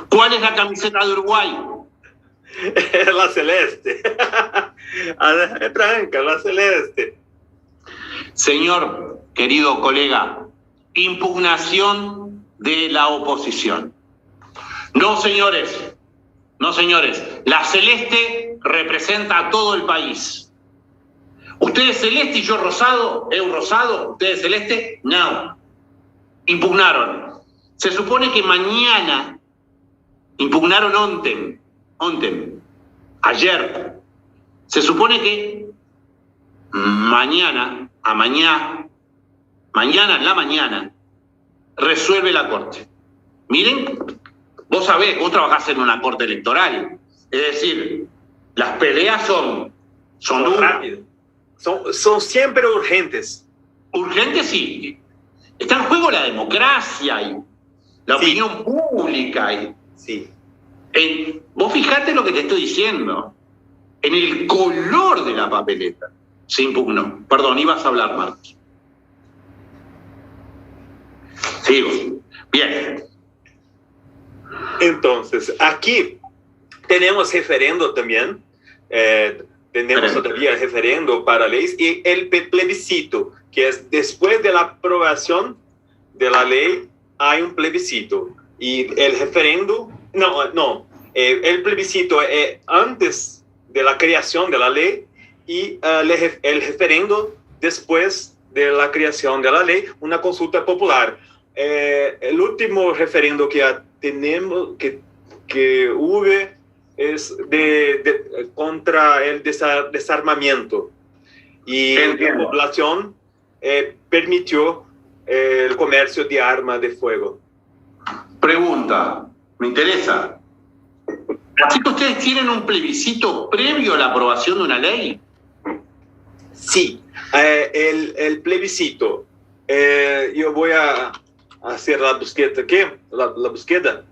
S2: ¿Cuál es la camiseta de Uruguay?
S1: La celeste. Es blanca, la celeste.
S2: Señor, querido colega, impugnación de la oposición. No, señores, no, señores. La celeste representa a todo el país. Usted es celeste y yo rosado, rosado, usted es celeste, no. Impugnaron. Se supone que mañana, impugnaron ayer. Se supone que mañana en la mañana, resuelve la Corte. Miren, vos sabés, vos trabajás en una Corte Electoral. Es decir, las peleas son
S1: rápidas. Son siempre urgentes.
S2: Urgentes, sí. Está en juego la democracia y la opinión pública.
S1: Sí.
S2: Vos fijate lo que te estoy diciendo. En el color de la papeleta se impugnó. Perdón, ibas a hablar, Marcos. Sigo. Bien.
S1: Entonces, aquí tenemos referendo también. Tenemos todavía el referendo para leyes y el plebiscito, que es después de la aprobación de la ley, hay un plebiscito. Y el referendo, el plebiscito es antes de la creación de la ley y el referendo después de la creación de la ley, una consulta popular. El último referendo que tenemos, que hubo, es contra el desarmamiento. Y la población permitió el comercio de armas de fuego.
S2: Pregunta, me interesa. ¿Así que ustedes tienen un plebiscito previo a la aprobación de una ley?
S1: Sí, el plebiscito. Yo voy a hacer la búsqueda aquí, la búsqueda.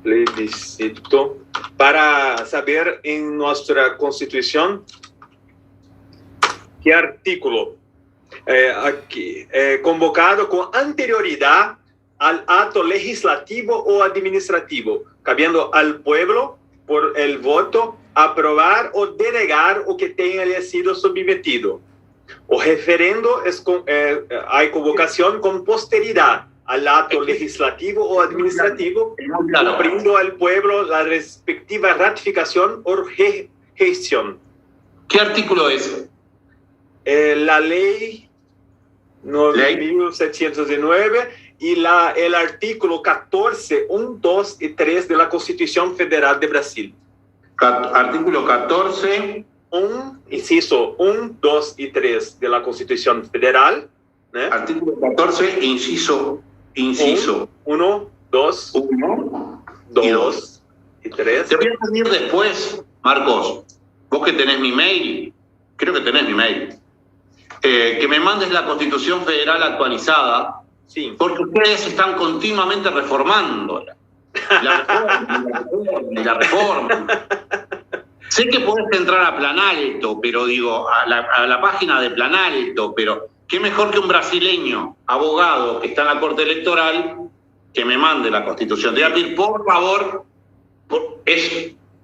S1: Plebiscito, para saber en nuestra Constitución qué artículo aquí, convocado con anterioridad al acto legislativo o administrativo, cabiendo al pueblo por el voto aprovar ou denegar o que tenha lhe sido submetido. O referendo há convocação com posteridade al acto legislativo o administrativo, cumpliendo al pueblo la respectiva ratificación o gestión.
S2: ¿Qué artículo es?
S1: La ley 9.709 y el artículo 14, 1, 2 y 3 de la Constitución Federal de Brasil.
S2: Artículo 14.
S1: Inciso 1, 2 y 3 de la Constitución Federal.
S2: Artículo 14, inciso
S1: 1, 2 y 3.
S2: Te voy a pedir después, Marcos, vos que tenés mi mail, creo que tenés mi mail, que me mandes la Constitución Federal actualizada,
S1: sí,
S2: porque ustedes están continuamente reformándola. La reforma. Sé que podés entrar a Planalto, pero digo, a la página de Planalto, pero qué mejor que un brasileño, abogado, que está en la Corte Electoral, que me mande la Constitución. Te voy a pedir, por favor,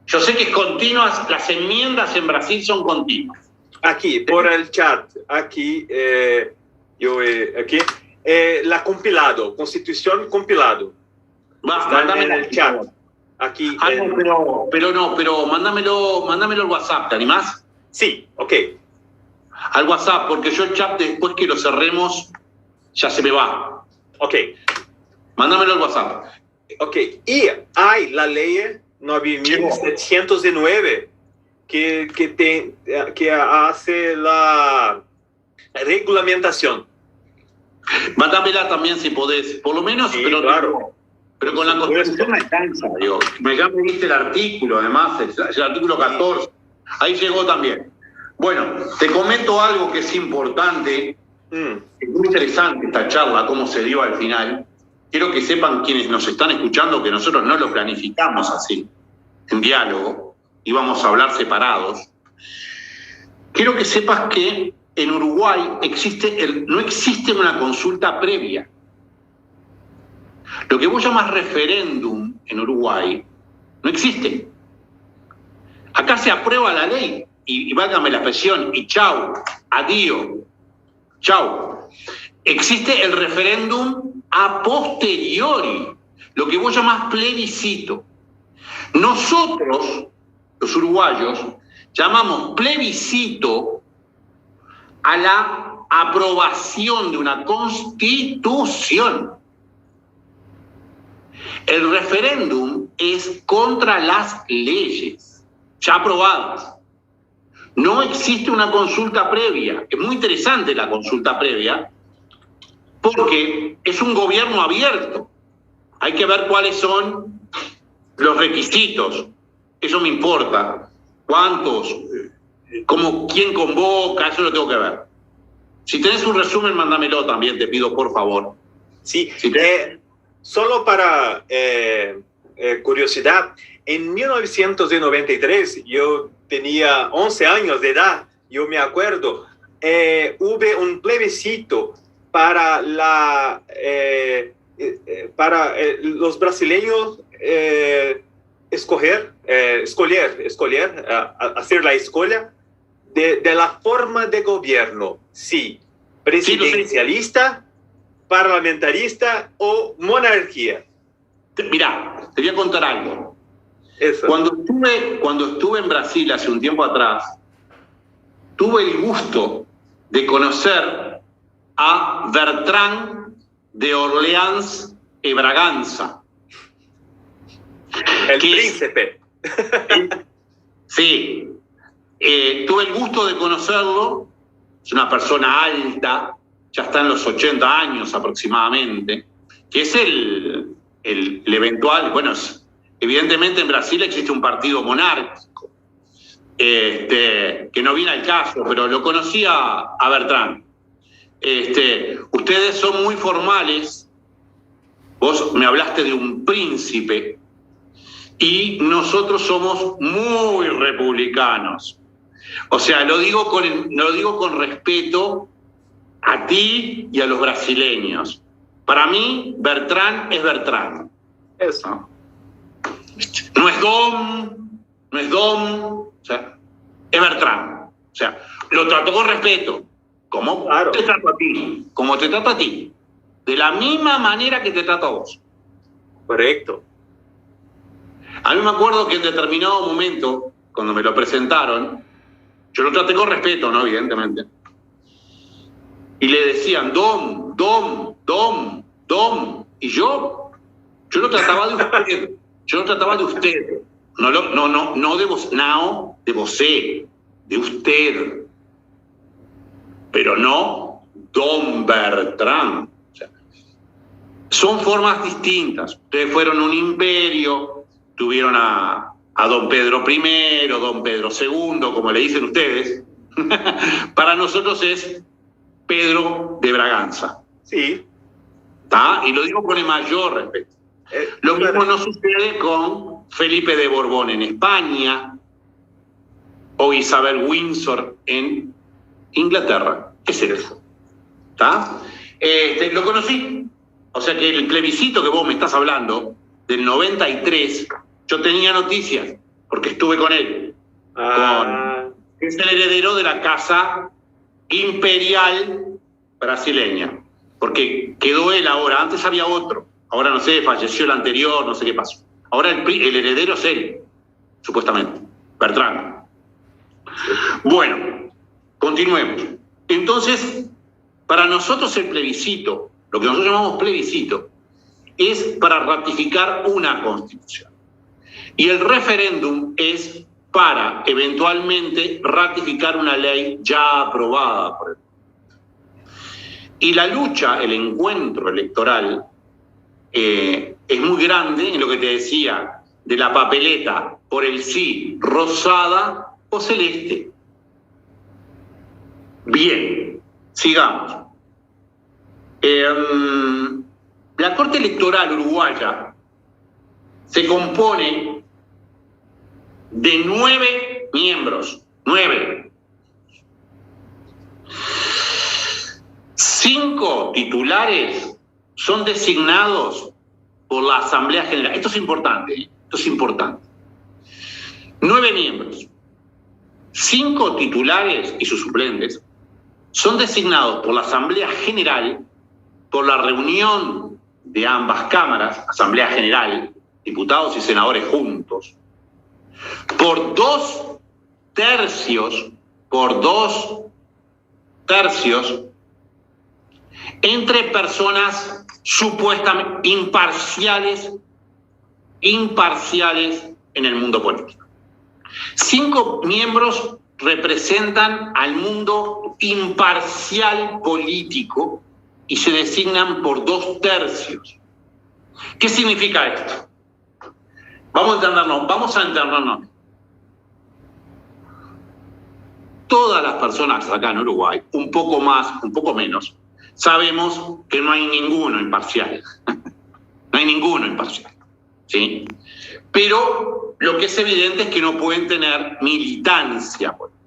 S2: yo sé que es continuas, las enmiendas en Brasil son continuas.
S1: Aquí, por el chat, aquí, la compilado, Constitución compilado.
S2: Mándame
S1: en el chat. Aquí.
S2: No, pero mándamelo al WhatsApp, ¿te animás?
S1: Sí, ok.
S2: Al WhatsApp, porque yo el chat después que lo cerremos ya se me va.
S1: Ok.
S2: Mándamelo al WhatsApp.
S1: Ok. Y hay la ley 9.709 que hace la regulamentación.
S2: Mándamela también si podés, por lo menos,
S1: sí,
S2: pero
S1: claro.
S2: Pero con la Constitución me alcanza, digo. Ya me diste el artículo, además, el artículo 14. Ahí llegó también. Bueno, te comento algo que es importante. Es muy interesante esta charla, cómo se dio al final. Quiero que sepan quienes nos están escuchando que nosotros no lo planificamos así, en diálogo, íbamos a hablar separados. Quiero que sepas que en Uruguay no existe una consulta previa. Lo que vos llamas referéndum en Uruguay no existe. Acá se aprueba la ley y válgame la expresión, y chau, adiós, chau. Existe el referéndum a posteriori, lo que vos llamás plebiscito. Nosotros, los uruguayos, llamamos plebiscito a la aprobación de una constitución. El referéndum es contra las leyes ya aprobadas. No existe una consulta previa. Es muy interesante la consulta previa porque es un gobierno abierto. Hay que ver cuáles son los requisitos. Eso me importa. ¿Cuántos? ¿Quién convoca? Eso lo tengo que ver. Si tenés un resumen, mándamelo también, te pido, por favor.
S1: Sí, solo para curiosidad, en 1993, yo tenía 11 años de edad, yo me acuerdo, hubo un plebiscito para los brasileños escoger, hacer la escolha de la forma de gobierno, sí, presidencialista, parlamentarista o monarquía.
S2: Mirá, te voy a contar algo.
S1: Eso.
S2: Cuando estuve en Brasil hace un tiempo atrás, tuve el gusto de conocer a Bertrand de Orleans y Braganza.
S1: El príncipe.
S2: Sí. Tuve el gusto de conocerlo. Es una persona alta, ya está en los 80 años aproximadamente, que es el eventual, bueno, evidentemente en Brasil existe un partido monárquico, que no viene al caso, pero lo conocía a Bertrand. Ustedes son muy formales, vos me hablaste de un príncipe, y nosotros somos muy republicanos. O sea, lo digo con respeto a ti y a los brasileños. Para mí, Bertrand es Bertrand.
S1: Eso.
S2: No es Dom, no es Dom, o sea, es Bertrand. O sea, lo trato con respeto. ¿Cómo?
S1: Claro.
S2: Te trato a ti. Como te trato a ti. De la misma manera que te trato a vos.
S1: Correcto.
S2: A mí me acuerdo que en determinado momento, cuando me lo presentaron, yo lo traté con respeto, ¿no? Evidentemente. Y le decían, Dom. Y yo lo trataba de usted. Yo lo trataba de usted. No de vos, no, de vosé, de usted. Pero no Don Bertrand. O sea, son formas distintas. Ustedes fueron un imperio, tuvieron a Don Pedro I, Don Pedro II, como le dicen ustedes. Para nosotros es Pedro de Braganza.
S1: Sí.
S2: ¿Tá? Y lo digo con el mayor respeto. Lo mismo no sucede con Felipe de Borbón en España o Isabel Windsor en Inglaterra. Es eso. ¿Tá? Lo conocí. O sea que el plebiscito que vos me estás hablando, del 93, yo tenía noticias, porque estuve con él. Es el heredero de la casa imperial brasileña. Porque quedó él ahora. Antes había otro. Ahora no sé, falleció el anterior, no sé qué pasó. Ahora el heredero es él, supuestamente. Bertrand. Bueno, continuemos. Entonces, para nosotros el plebiscito, lo que nosotros llamamos plebiscito, es para ratificar una constitución. Y el referéndum es para, eventualmente, ratificar una ley ya aprobada por el pueblo. Y la lucha, el encuentro electoral, es muy grande en lo que te decía, de la papeleta por el sí, rosada o celeste. Bien, sigamos. La Corte Electoral uruguaya se compone de 9 miembros. 9. 5 titulares son designados por la Asamblea General. Esto es importante, esto es importante. 9 miembros. 5 titulares y sus suplentes son designados por la Asamblea General, por la reunión de ambas cámaras, Asamblea General, diputados y senadores juntos, por 2 tercios, entre personas supuestamente imparciales en el mundo político. 5 miembros representan al mundo imparcial político y se designan por 2 tercios. ¿Qué significa esto? Vamos a entendernos. Todas las personas acá en Uruguay, un poco más, un poco menos, sabemos que no hay ninguno imparcial. No hay ninguno imparcial. ¿Sí? Pero lo que es evidente es que no pueden tener militancia política.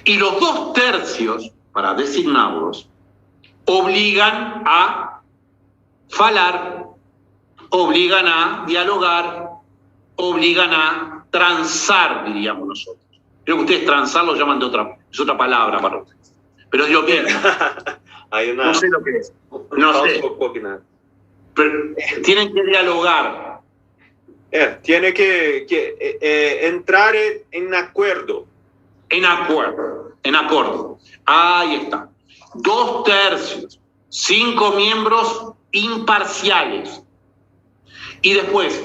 S2: Y los 2 tercios, para designarlos, obligan a falar, obligan a dialogar, obligan a transar, diríamos nosotros. Creo que ustedes transar lo llaman es otra palabra para ustedes. Pero es lo que no sé lo que es. No sé. Pero tienen que dialogar.
S1: Tiene que entrar en acuerdo.
S2: En acuerdo. Ahí está. 2 tercios, 5 miembros imparciales. Y después,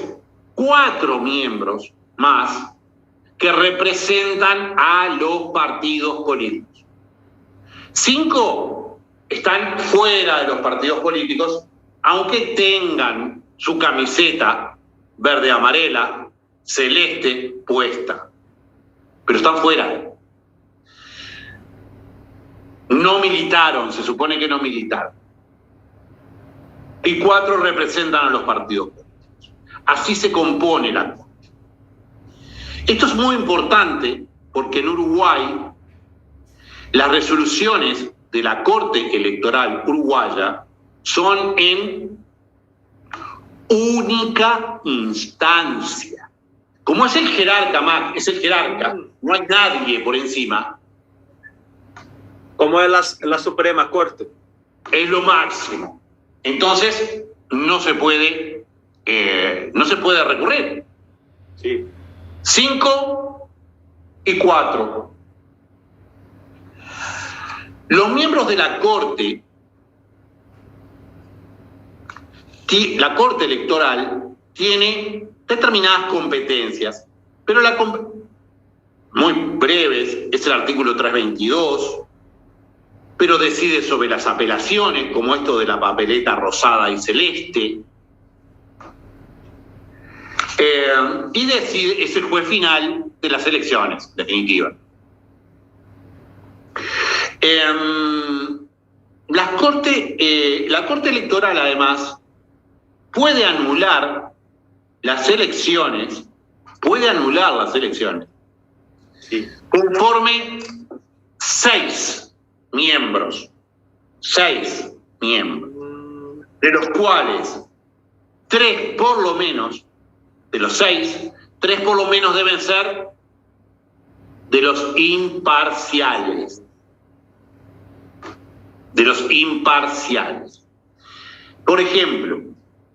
S2: 4 miembros más que representan a los partidos políticos. 5 están fuera de los partidos políticos, aunque tengan su camiseta verde, amarela, celeste puesta. Pero están fuera. No militaron, se supone que no militaron. Y 4 representan a los partidos políticos. Así se compone la Corte. Esto es muy importante porque en Uruguay las resoluciones de la Corte Electoral uruguaya son en única instancia. Como es el jerarca, es el jerarca, no hay nadie por encima.
S1: Como es la Suprema Corte.
S2: Es lo máximo. Entonces, no se puede recurrir.
S1: Sí.
S2: 5 y 4. Los miembros de la Corte Electoral tiene determinadas competencias, pero muy breves, es el artículo 322, pero decide sobre las apelaciones, como esto de la papeleta rosada y celeste, y decide, es el juez final de las elecciones, definitiva. La Corte Electoral, además, puede anular las elecciones,
S1: Sí.
S2: conforme 6 miembros, de los cuales 3 por lo menos, de los 6, 3 por lo menos deben ser de los imparciales. Por ejemplo,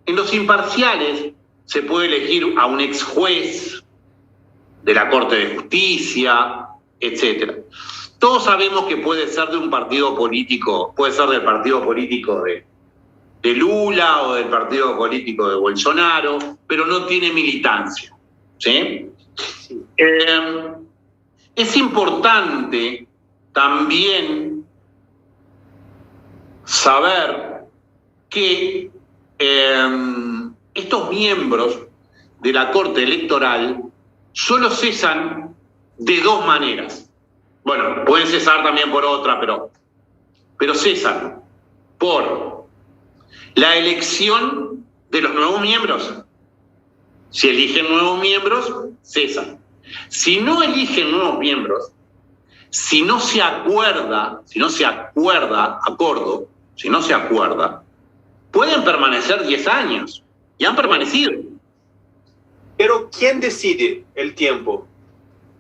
S2: en los imparciales se puede elegir a un ex juez de la Corte de Justicia, etc. Todos sabemos que puede ser de un partido político, puede ser del partido político de Lula o del partido político de Bolsonaro, pero no tiene militancia, ¿sí? Es importante también saber que estos miembros de la Corte Electoral solo cesan de 2 maneras. Bueno, pueden cesar también por otra, pero cesan por la elección de los nuevos miembros. Si eligen nuevos miembros, cesan. Si no eligen nuevos miembros, si no se acuerda, pueden permanecer 10 años. Y han permanecido.
S1: Pero ¿quién decide el tiempo?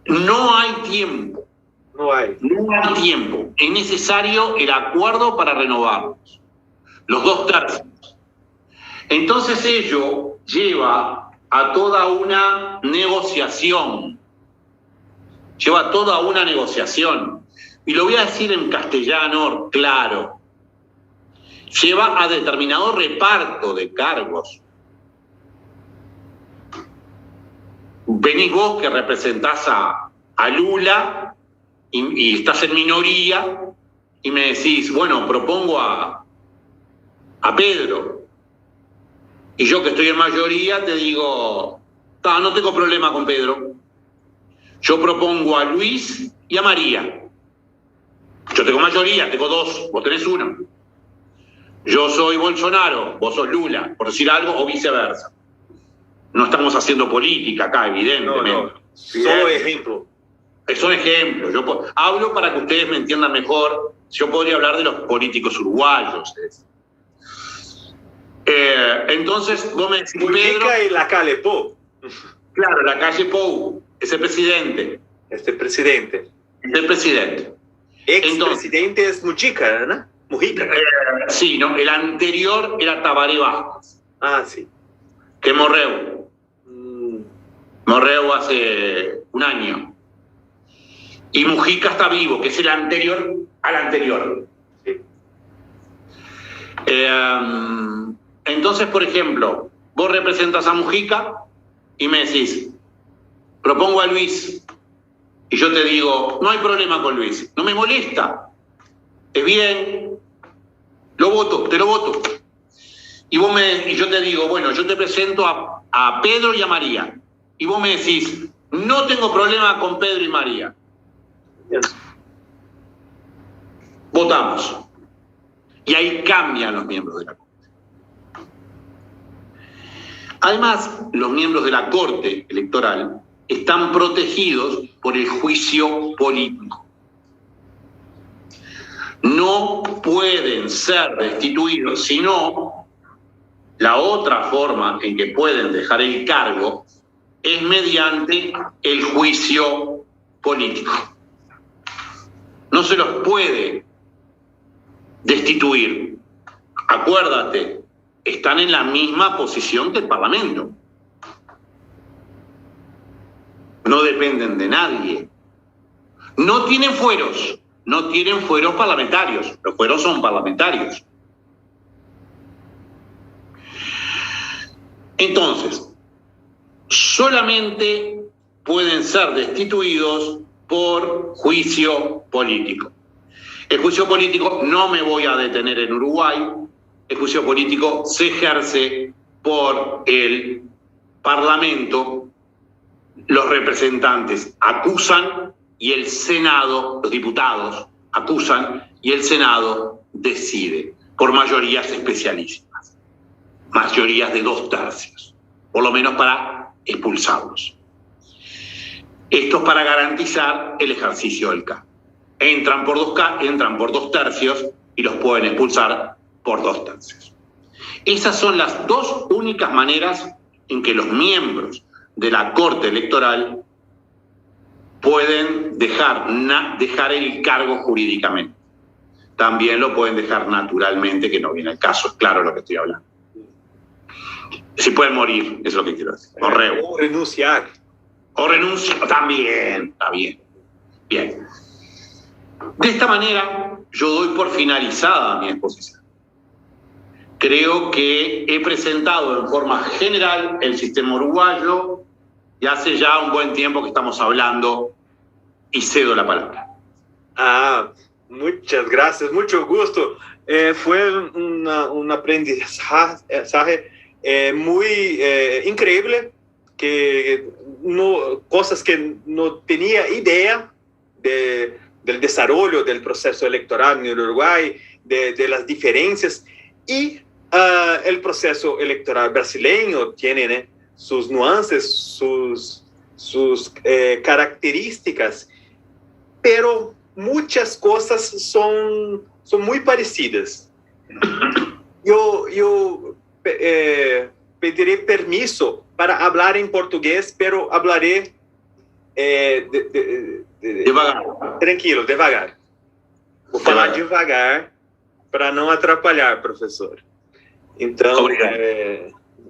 S2: No hay tiempo.
S1: No hay
S2: tiempo. Es necesario el acuerdo para renovarlos. Los 2 tercios. Entonces ello lleva a toda una negociación. Y lo voy a decir en castellano claro. Lleva a determinado reparto de cargos. Venís vos que representás a Lula y estás en minoría y me decís, bueno, propongo a Pedro. Y yo que estoy en mayoría te digo, no tengo problema con Pedro. Yo propongo a Luis y a María. Yo tengo mayoría, tengo 2, vos tenés 1. Yo soy Bolsonaro, vos sos Lula, por decir algo, o viceversa. No estamos haciendo política acá, evidentemente.
S1: No. Solo ejemplo.
S2: Son ejemplos. Yo hablo para que ustedes me entiendan mejor. Yo podría hablar de los políticos uruguayos. Entonces, vos me decís, Pedro...
S1: y la calle Pou.
S2: Claro, la calle Pou, ese presidente.
S1: Presidente.
S2: Ex-presidente
S1: es Mujica, ¿no? Mujica.
S2: Sí, no, el anterior era Tabaré Vázquez.
S1: Ah, sí.
S2: Que morreu hace 1 año. Y Mujica está vivo, que es el anterior al anterior.
S1: Sí.
S2: Entonces, por ejemplo, vos representas a Mujica y me decís, propongo a Luis. Y yo te digo, no hay problema con Luis, no me molesta. Es bien, te lo voto. Y yo te digo, bueno, yo te presento a Pedro y a María. Y vos me decís, no tengo problema con Pedro y María.
S1: Bien.
S2: Votamos. Y ahí cambian los miembros de la Corte. Además, los miembros de la Corte Electoral están protegidos por el juicio político. No pueden ser destituidos, sino La otra forma en que pueden dejar el cargo es mediante el juicio político. No se los puede destituir. Acuérdate, están en la misma posición que el Parlamento. No dependen de nadie. No tienen fueros parlamentarios. Los fueros son parlamentarios. Entonces, solamente pueden ser destituidos por juicio político. El juicio político, no me voy a detener en Uruguay, el juicio político se ejerce por el Parlamento, los representantes acusan y el Senado, los diputados acusan y el Senado decide por mayorías especialísimas, mayorías de 2/3, por lo menos para expulsarlos. Esto es para garantizar el ejercicio del cargo. Entran por 2/3 y los pueden expulsar por 2/3. Esas son las dos únicas maneras en que los miembros de la Corte Electoral pueden dejar el cargo jurídicamente. También lo pueden dejar naturalmente, que no viene al caso, es claro lo que estoy hablando. Si pueden morir, es lo que quiero decir.
S1: O renunciar.
S2: O renuncio, también, está bien. Bien. De esta manera, yo doy por finalizada mi exposición. Creo que he presentado en forma general el sistema uruguayo y hace ya un buen tiempo que estamos hablando y cedo la palabra.
S1: Muchas gracias, mucho gusto. Fue un aprendizaje muy increíble, cosas que no tenía idea del desarrollo del proceso electoral en Uruguay, de las diferencias, y el proceso electoral brasileño tiene sus nuances, sus características, pero muchas cosas son muy parecidas. Yo pediré permiso para hablar en portugués, pero hablaré
S2: devagar.
S1: Tranquilo, devagar. Vou falar devagar para não atrapalhar, professor. Então,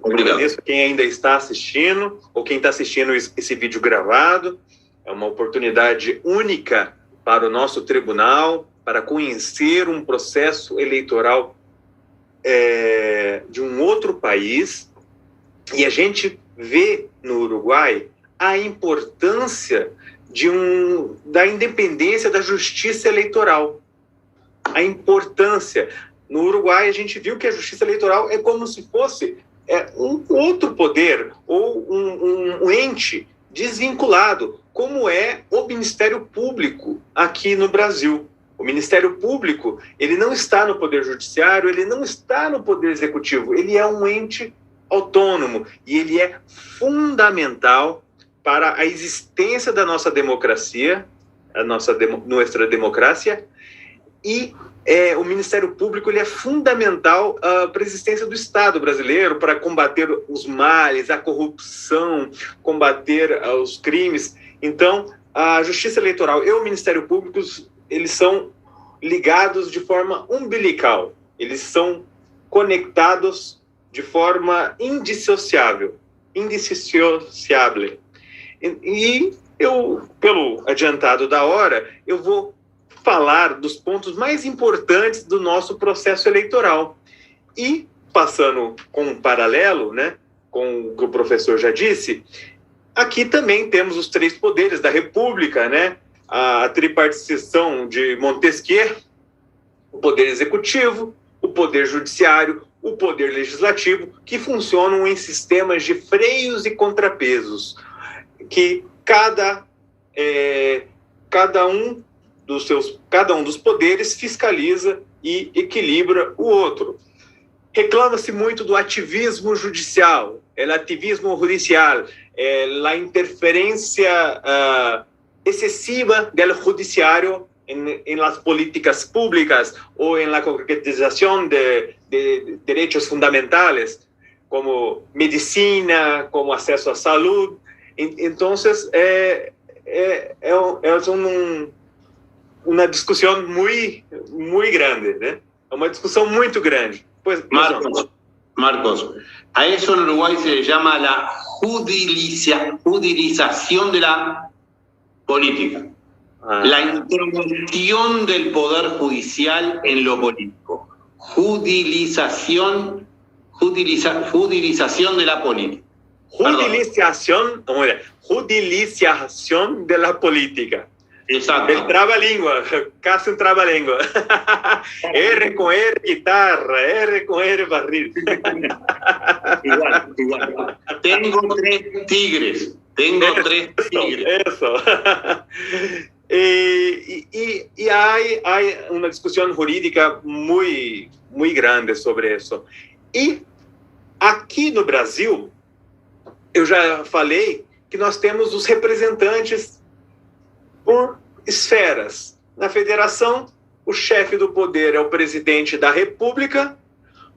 S1: agradeço quem ainda está assistindo, ou quem está assistindo esse vídeo gravado. É uma oportunidade única para o nosso tribunal, para conhecer um processo eleitoral de um outro país. E a gente vê no Uruguai a importância da independência da justiça eleitoral. A importância. No Uruguai, a gente viu que a justiça eleitoral é como se fosse um outro poder ou um ente desvinculado, como é o Ministério Público aqui no Brasil. O Ministério Público, ele não está no Poder Judiciário, ele não está no Poder Executivo, ele é um ente autônomo e ele é fundamental para a existência da nossa democracia, nossa democracia, e o Ministério Público ele é fundamental para a existência do Estado brasileiro, para combater os males, a corrupção, combater os crimes. Então, a Justiça Eleitoral e o Ministério Público, eles são ligados de forma umbilical, eles são conectados de forma indissociável. E eu, pelo adiantado da hora, eu vou falar dos pontos mais importantes do nosso processo eleitoral. E, passando com um paralelo, né, com o que o professor já disse, aqui também temos os três poderes da República, né, a tripartição de Montesquieu, o poder executivo, o poder judiciário, o poder legislativo, que funcionam em sistemas de freios e contrapesos, que cada um dos poderes fiscaliza e equilibra o outro. Reclama-se muito do ativismo judicial, o ativismo judicial, a interferência excessiva do judiciário en las políticas públicas o en la concretización de derechos fundamentales. como medicina, como acesso à saúde. Então, uma discussão muito grande, né? É uma discussão muito grande. Pues,
S2: Marcos, a eso en Uruguay se le llama la judicialización de la política. La intromisión del poder judicial en lo político. Judicialización de la política. Judicialización
S1: de la política.
S2: Exacto.
S1: El traba-língua, casi un traba-língua. R con R, guitarra, R con R, barril.
S2: Igual. Tengo tres tigres. Eso.
S1: Y hay una discusión jurídica muy grande sobre eso. E aqui no Brasil, eu já falei que nós temos os representantes por esferas. Na federação, o chefe do poder é o presidente da República,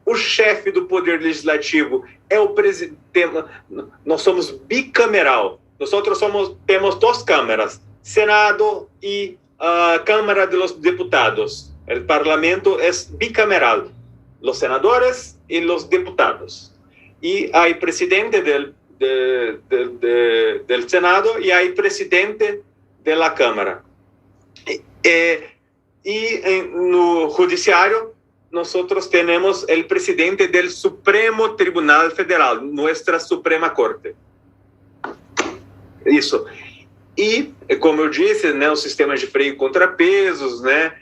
S1: o chefe do poder legislativo é o presidente. Nós somos bicameral. Nós temos duas câmaras, Senado e Câmara de los Deputados. O parlamento é bicameral, os senadores e os deputados. E há presidente do Senado e há presidente da Câmara. E no judiciário, nós temos o presidente do Supremo Tribunal Federal, nossa Suprema Corte. Isso. E, como eu disse, né, o sistema de freio e contrapesos, né,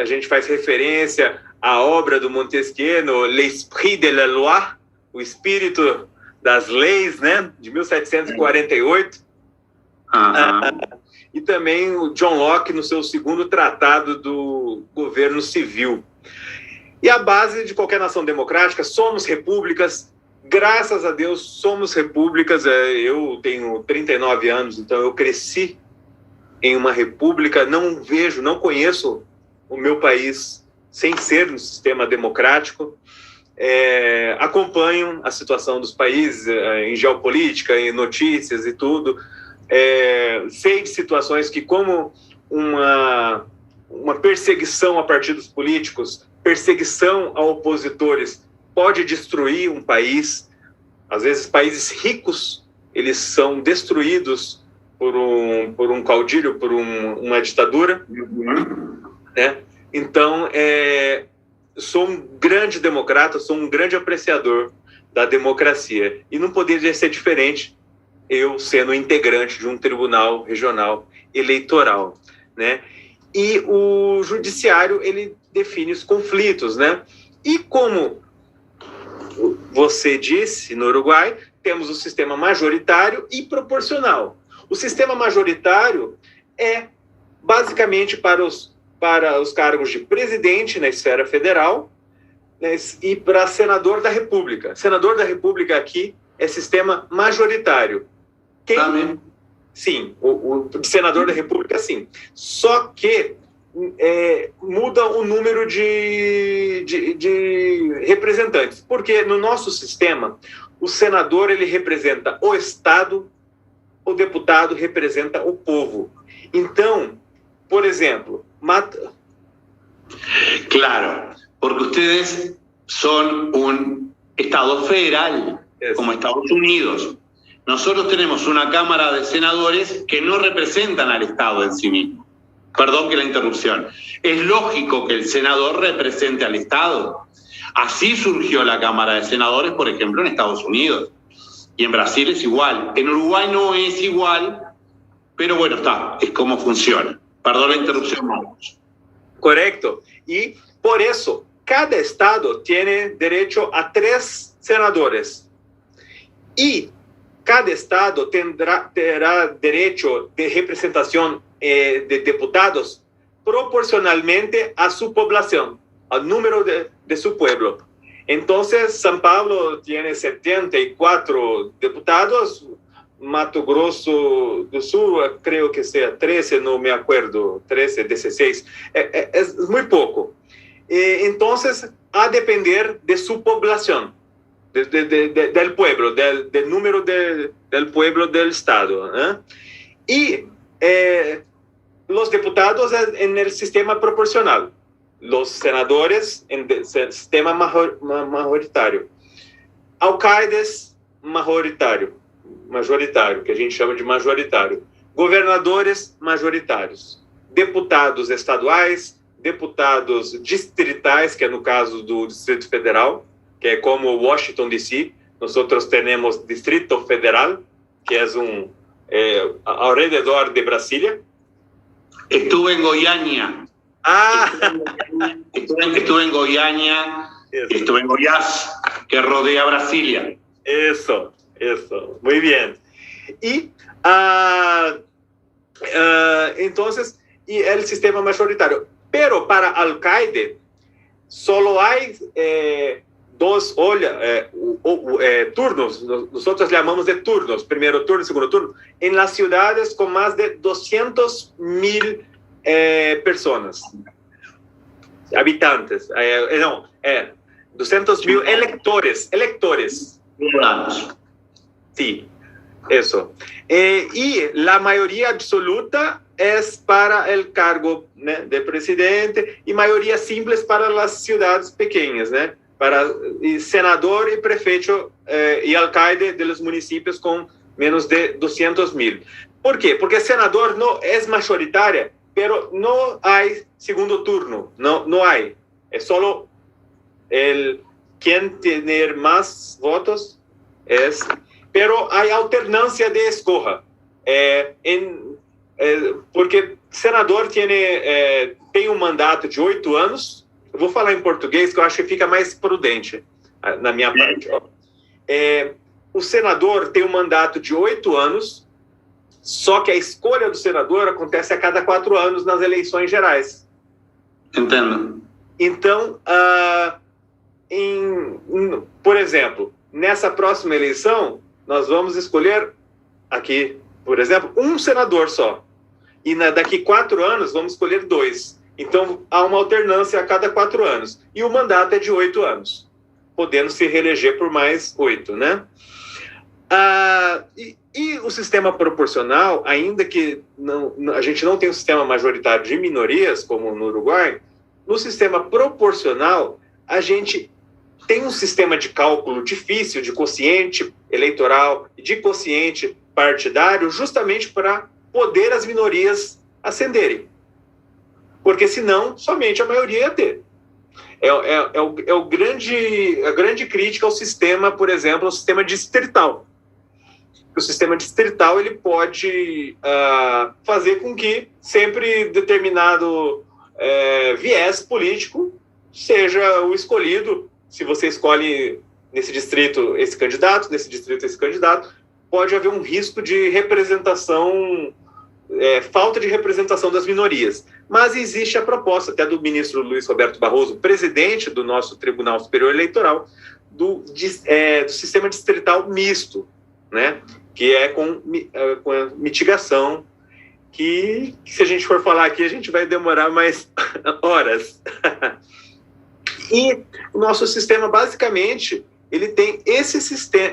S1: a gente faz referência à obra do Montesquieu, L'Esprit de la Loi, o Espírito das Leis, né, de 1748. E também o John Locke no seu segundo tratado do governo civil. E a base de qualquer nação democrática, somos repúblicas. Graças a Deus, somos repúblicas. Eu tenho 39 anos, então eu cresci em uma república. Não conheço o meu país sem ser um sistema democrático. Acompanho a situação dos países em geopolítica, em notícias e tudo. Sei de situações que, como uma perseguição a partidos políticos, perseguição a opositores, pode destruir um país. Às vezes, países ricos, eles são destruídos por um caudilho, por uma ditadura. Né? Então, sou um grande democrata, sou um grande apreciador da democracia. E não poderia ser diferente eu sendo integrante de um tribunal regional eleitoral, né? E o judiciário, ele define os conflitos, né? E como você disse, no Uruguai, temos o sistema majoritário e proporcional. O sistema majoritário é basicamente para os cargos de presidente na esfera federal, né, e para senador da República. Senador da República aqui é sistema majoritário. Sim, o senador da República, sim. Só que muda o número de representantes, porque no nosso sistema, o senador ele representa o Estado, o deputado representa o povo. Então, por exemplo,
S2: Claro, porque ustedes son un Estado federal, como Estados Unidos. Nosotros tenemos una Cámara de Senadores que no representan al Estado en sí mismo. Perdón que la interrupción. Es lógico que el senador represente al Estado. Así surgió la Cámara de Senadores, por ejemplo, en Estados Unidos. Y en Brasil es igual. En Uruguay no es igual, pero bueno, es como funciona. Perdón la interrupción, Marcos.
S1: Correcto. Y por eso, cada estado tiene derecho a 3 senadores. Y cada estado terá derecho de representación de deputados proporcionalmente a su población, al número de su pueblo. Entonces, São Paulo tiene 74 deputados, Mato Grosso do Sul creo que sea 13, no me acuerdo, 13, 16, es muy poco. Entonces, a depender de su población. del pueblo, del número del pueblo del Estado. Y los diputados en el sistema proporcional, los senadores en el sistema majoritario, alcaldes majoritário, que a gente chama de majoritário, governadores majoritários, deputados estaduais, deputados distritais, que é no caso do Distrito Federal, que é como Washington DC. Nosotros tenemos Distrito Federal, que es alrededor de Brasilia.
S2: Estuve en Goiânia. Estuve en Goiânia, estuve en Goiás, que rodea Brasilia.
S1: Eso, muy bien. Y entonces, y el sistema mayoritario. Pero para alcalde, solo hay dos turnos, nosotros llamamos de turnos, primero turno, segundo turno, en las ciudades con más de 200,000 personas, habitantes, 200,000 electores. Sí, eso. Y la mayoría absoluta es para el cargo, ¿no?, de presidente, y mayoría simple para las ciudades pequeñas, ¿no?, para senador y prefeito y alcalde de los municipios con menos de 200,000. ¿Por qué? Porque el senador no es mayoritaria, pero no hay segundo turno, no hay. Es solo quien tiene más votos pero hay alternancia de escoja. Porque senador tem um mandato de 8 anos. Eu vou falar em português, que eu acho que fica mais prudente na minha parte. O senador tem um mandato de 8 anos, só que a escolha do senador acontece a cada 4 anos nas eleições gerais.
S2: Entendo.
S1: Então, por exemplo, nessa próxima eleição, nós vamos escolher aqui, por exemplo, um senador só. E daqui 4 anos, vamos escolher 2. Então, há uma alternância a cada 4 anos. E o mandato é de 8 anos, podendo se reeleger por mais 8, né? E o sistema proporcional, ainda que a gente não tem um sistema majoritário de minorias, como no Uruguai, no sistema proporcional, a gente tem um sistema de cálculo difícil de quociente eleitoral e de quociente partidário, justamente para poder as minorias ascenderem. Porque senão, somente a maioria ia ter. A grande crítica ao sistema, por exemplo, ao sistema distrital. O sistema distrital ele pode fazer com que sempre determinado viés político seja o escolhido. Se você escolhe nesse distrito esse candidato, nesse distrito esse candidato, pode haver um risco de representação, falta de representação das minorias. Mas existe a proposta até do ministro Luiz Roberto Barroso, presidente do nosso Tribunal Superior Eleitoral, do sistema distrital misto, né? Que é com a mitigação, que se a gente for falar aqui, a gente vai demorar mais horas. E o nosso sistema, basicamente, ele tem esse sistema,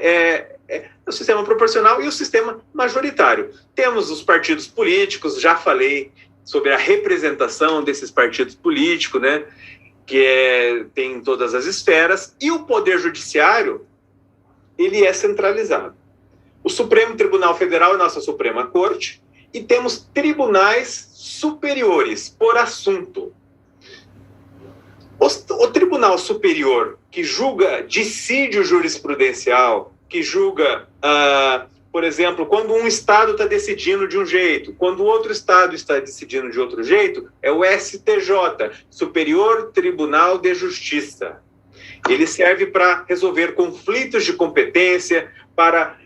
S1: o sistema proporcional e o sistema majoritário. Temos os partidos políticos, já falei sobre a representação desses partidos políticos, né, que tem em todas as esferas, e o poder judiciário, ele é centralizado. O Supremo Tribunal Federal é a nossa Suprema Corte, e temos tribunais superiores por assunto. O Tribunal Superior, que julga dissídio jurisprudencial, que julga, por exemplo, quando um Estado está decidindo de um jeito, quando o outro Estado está decidindo de outro jeito, é o STJ, Superior Tribunal de Justiça. Ele serve para resolver conflitos de competência, para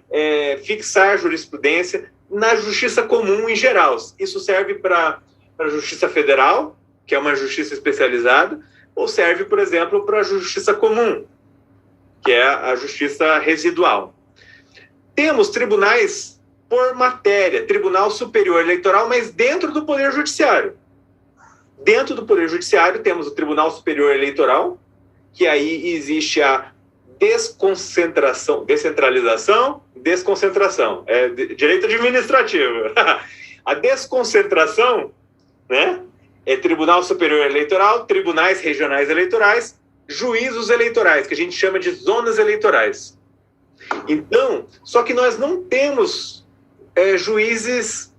S1: fixar jurisprudência na justiça comum em geral. Isso serve para a Justiça Federal, que é uma justiça especializada, ou serve, por exemplo, para a justiça comum, que é a justiça residual. Temos tribunais por matéria, Tribunal Superior Eleitoral, mas dentro do Poder Judiciário. Dentro do Poder Judiciário temos o Tribunal Superior Eleitoral, que aí existe a descentralização, desconcentração. É direito administrativo. A desconcentração, né, é Tribunal Superior Eleitoral, tribunais regionais eleitorais, juízos eleitorais, que a gente chama de zonas eleitorais. Então, só que nós não temos juízes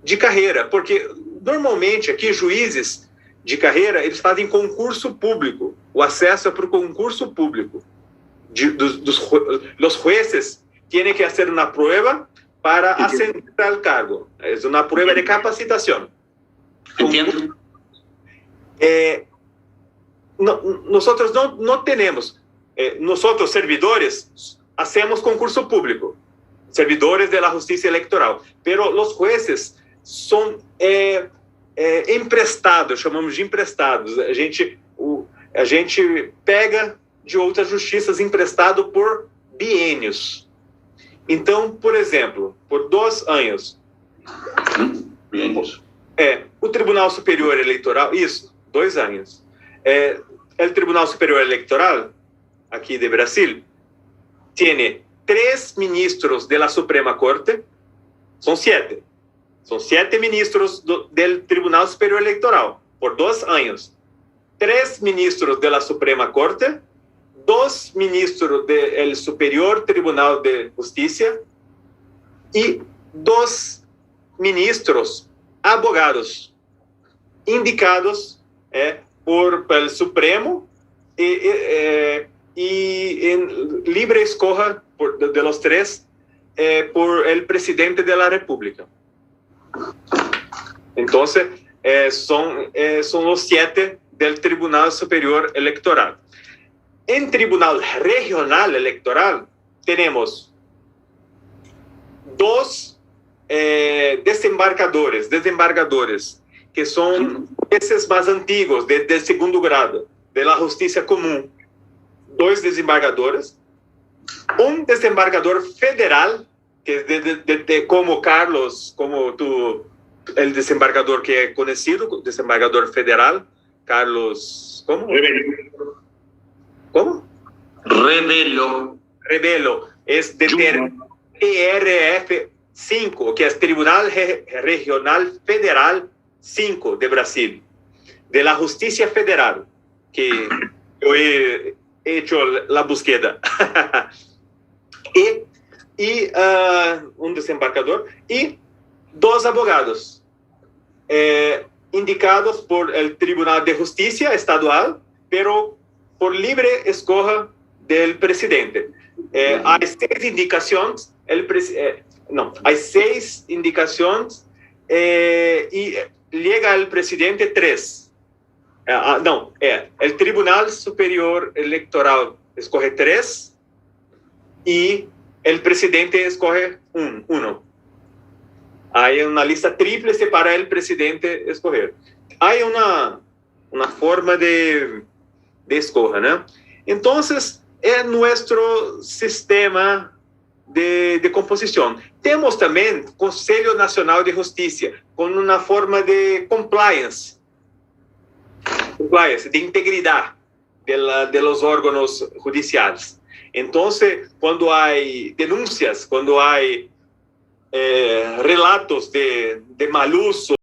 S1: de carreira, porque normalmente aqui juízes de carreira, eles fazem concurso público, o acesso é para o concurso público. Los jueces tienen que hacer una prueba para ascender al cargo. Es una prueba de capacitación.
S2: Entiendo.
S1: Nosotros no tenemos, nosotros servidores hacemos concurso público, servidores de la justicia electoral, pero los jueces son emprestados, chamamos de emprestados. A gente pega de outras justiças emprestado por biênios. Então, por exemplo, por 2 anos, o Tribunal Superior Eleitoral, isso, 2 anos, o Tribunal Superior Eleitoral, aqui de Brasil, tem 3 ministros da Suprema Corte, são 7. São 7 ministros do Tribunal Superior Eleitoral, por 2 anos. 3 ministros da Suprema Corte, 2 ministros do Superior Tribunal de Justiça e 2 ministros abogados indicados pelo Supremo e em livre escolha de los 3 por el presidente de la República. Então, são os 7 do Tribunal Superior Eleitoral. Em Tribunal Regional Eleitoral, temos 2 desembargadores, que são esses mais antigos, de segundo grado, da Justiça Comum. 2 desembargadores, um desembargador federal, que é como Carlos, como tu, o desembargador que é conhecido, desembargador federal, Carlos, como? Como? Rebelo. É de TRF 5, que é Tribunal Regional Federal 5 de Brasil, de la Justicia Federal, que eu he hecho la búsqueda. e um desembargador e 2 abogados indicados por el Tribunal de Justicia Estadual, pero por livre escolha do presidente. Há 6 indicações, há 6 indicações e chega ao presidente 3. O Tribunal Superior Eleitoral escolhe 3 e o presidente escolhe 1. Há uma lista tríplice para o presidente escolher. Há uma forma de escolha, né? Então, é nosso sistema de composição. Temos também Conselho Nacional de Justiça, com uma forma de compliance, de integridade de los órgãos judiciais. Então, quando há denúncias, quando há relatos de mal uso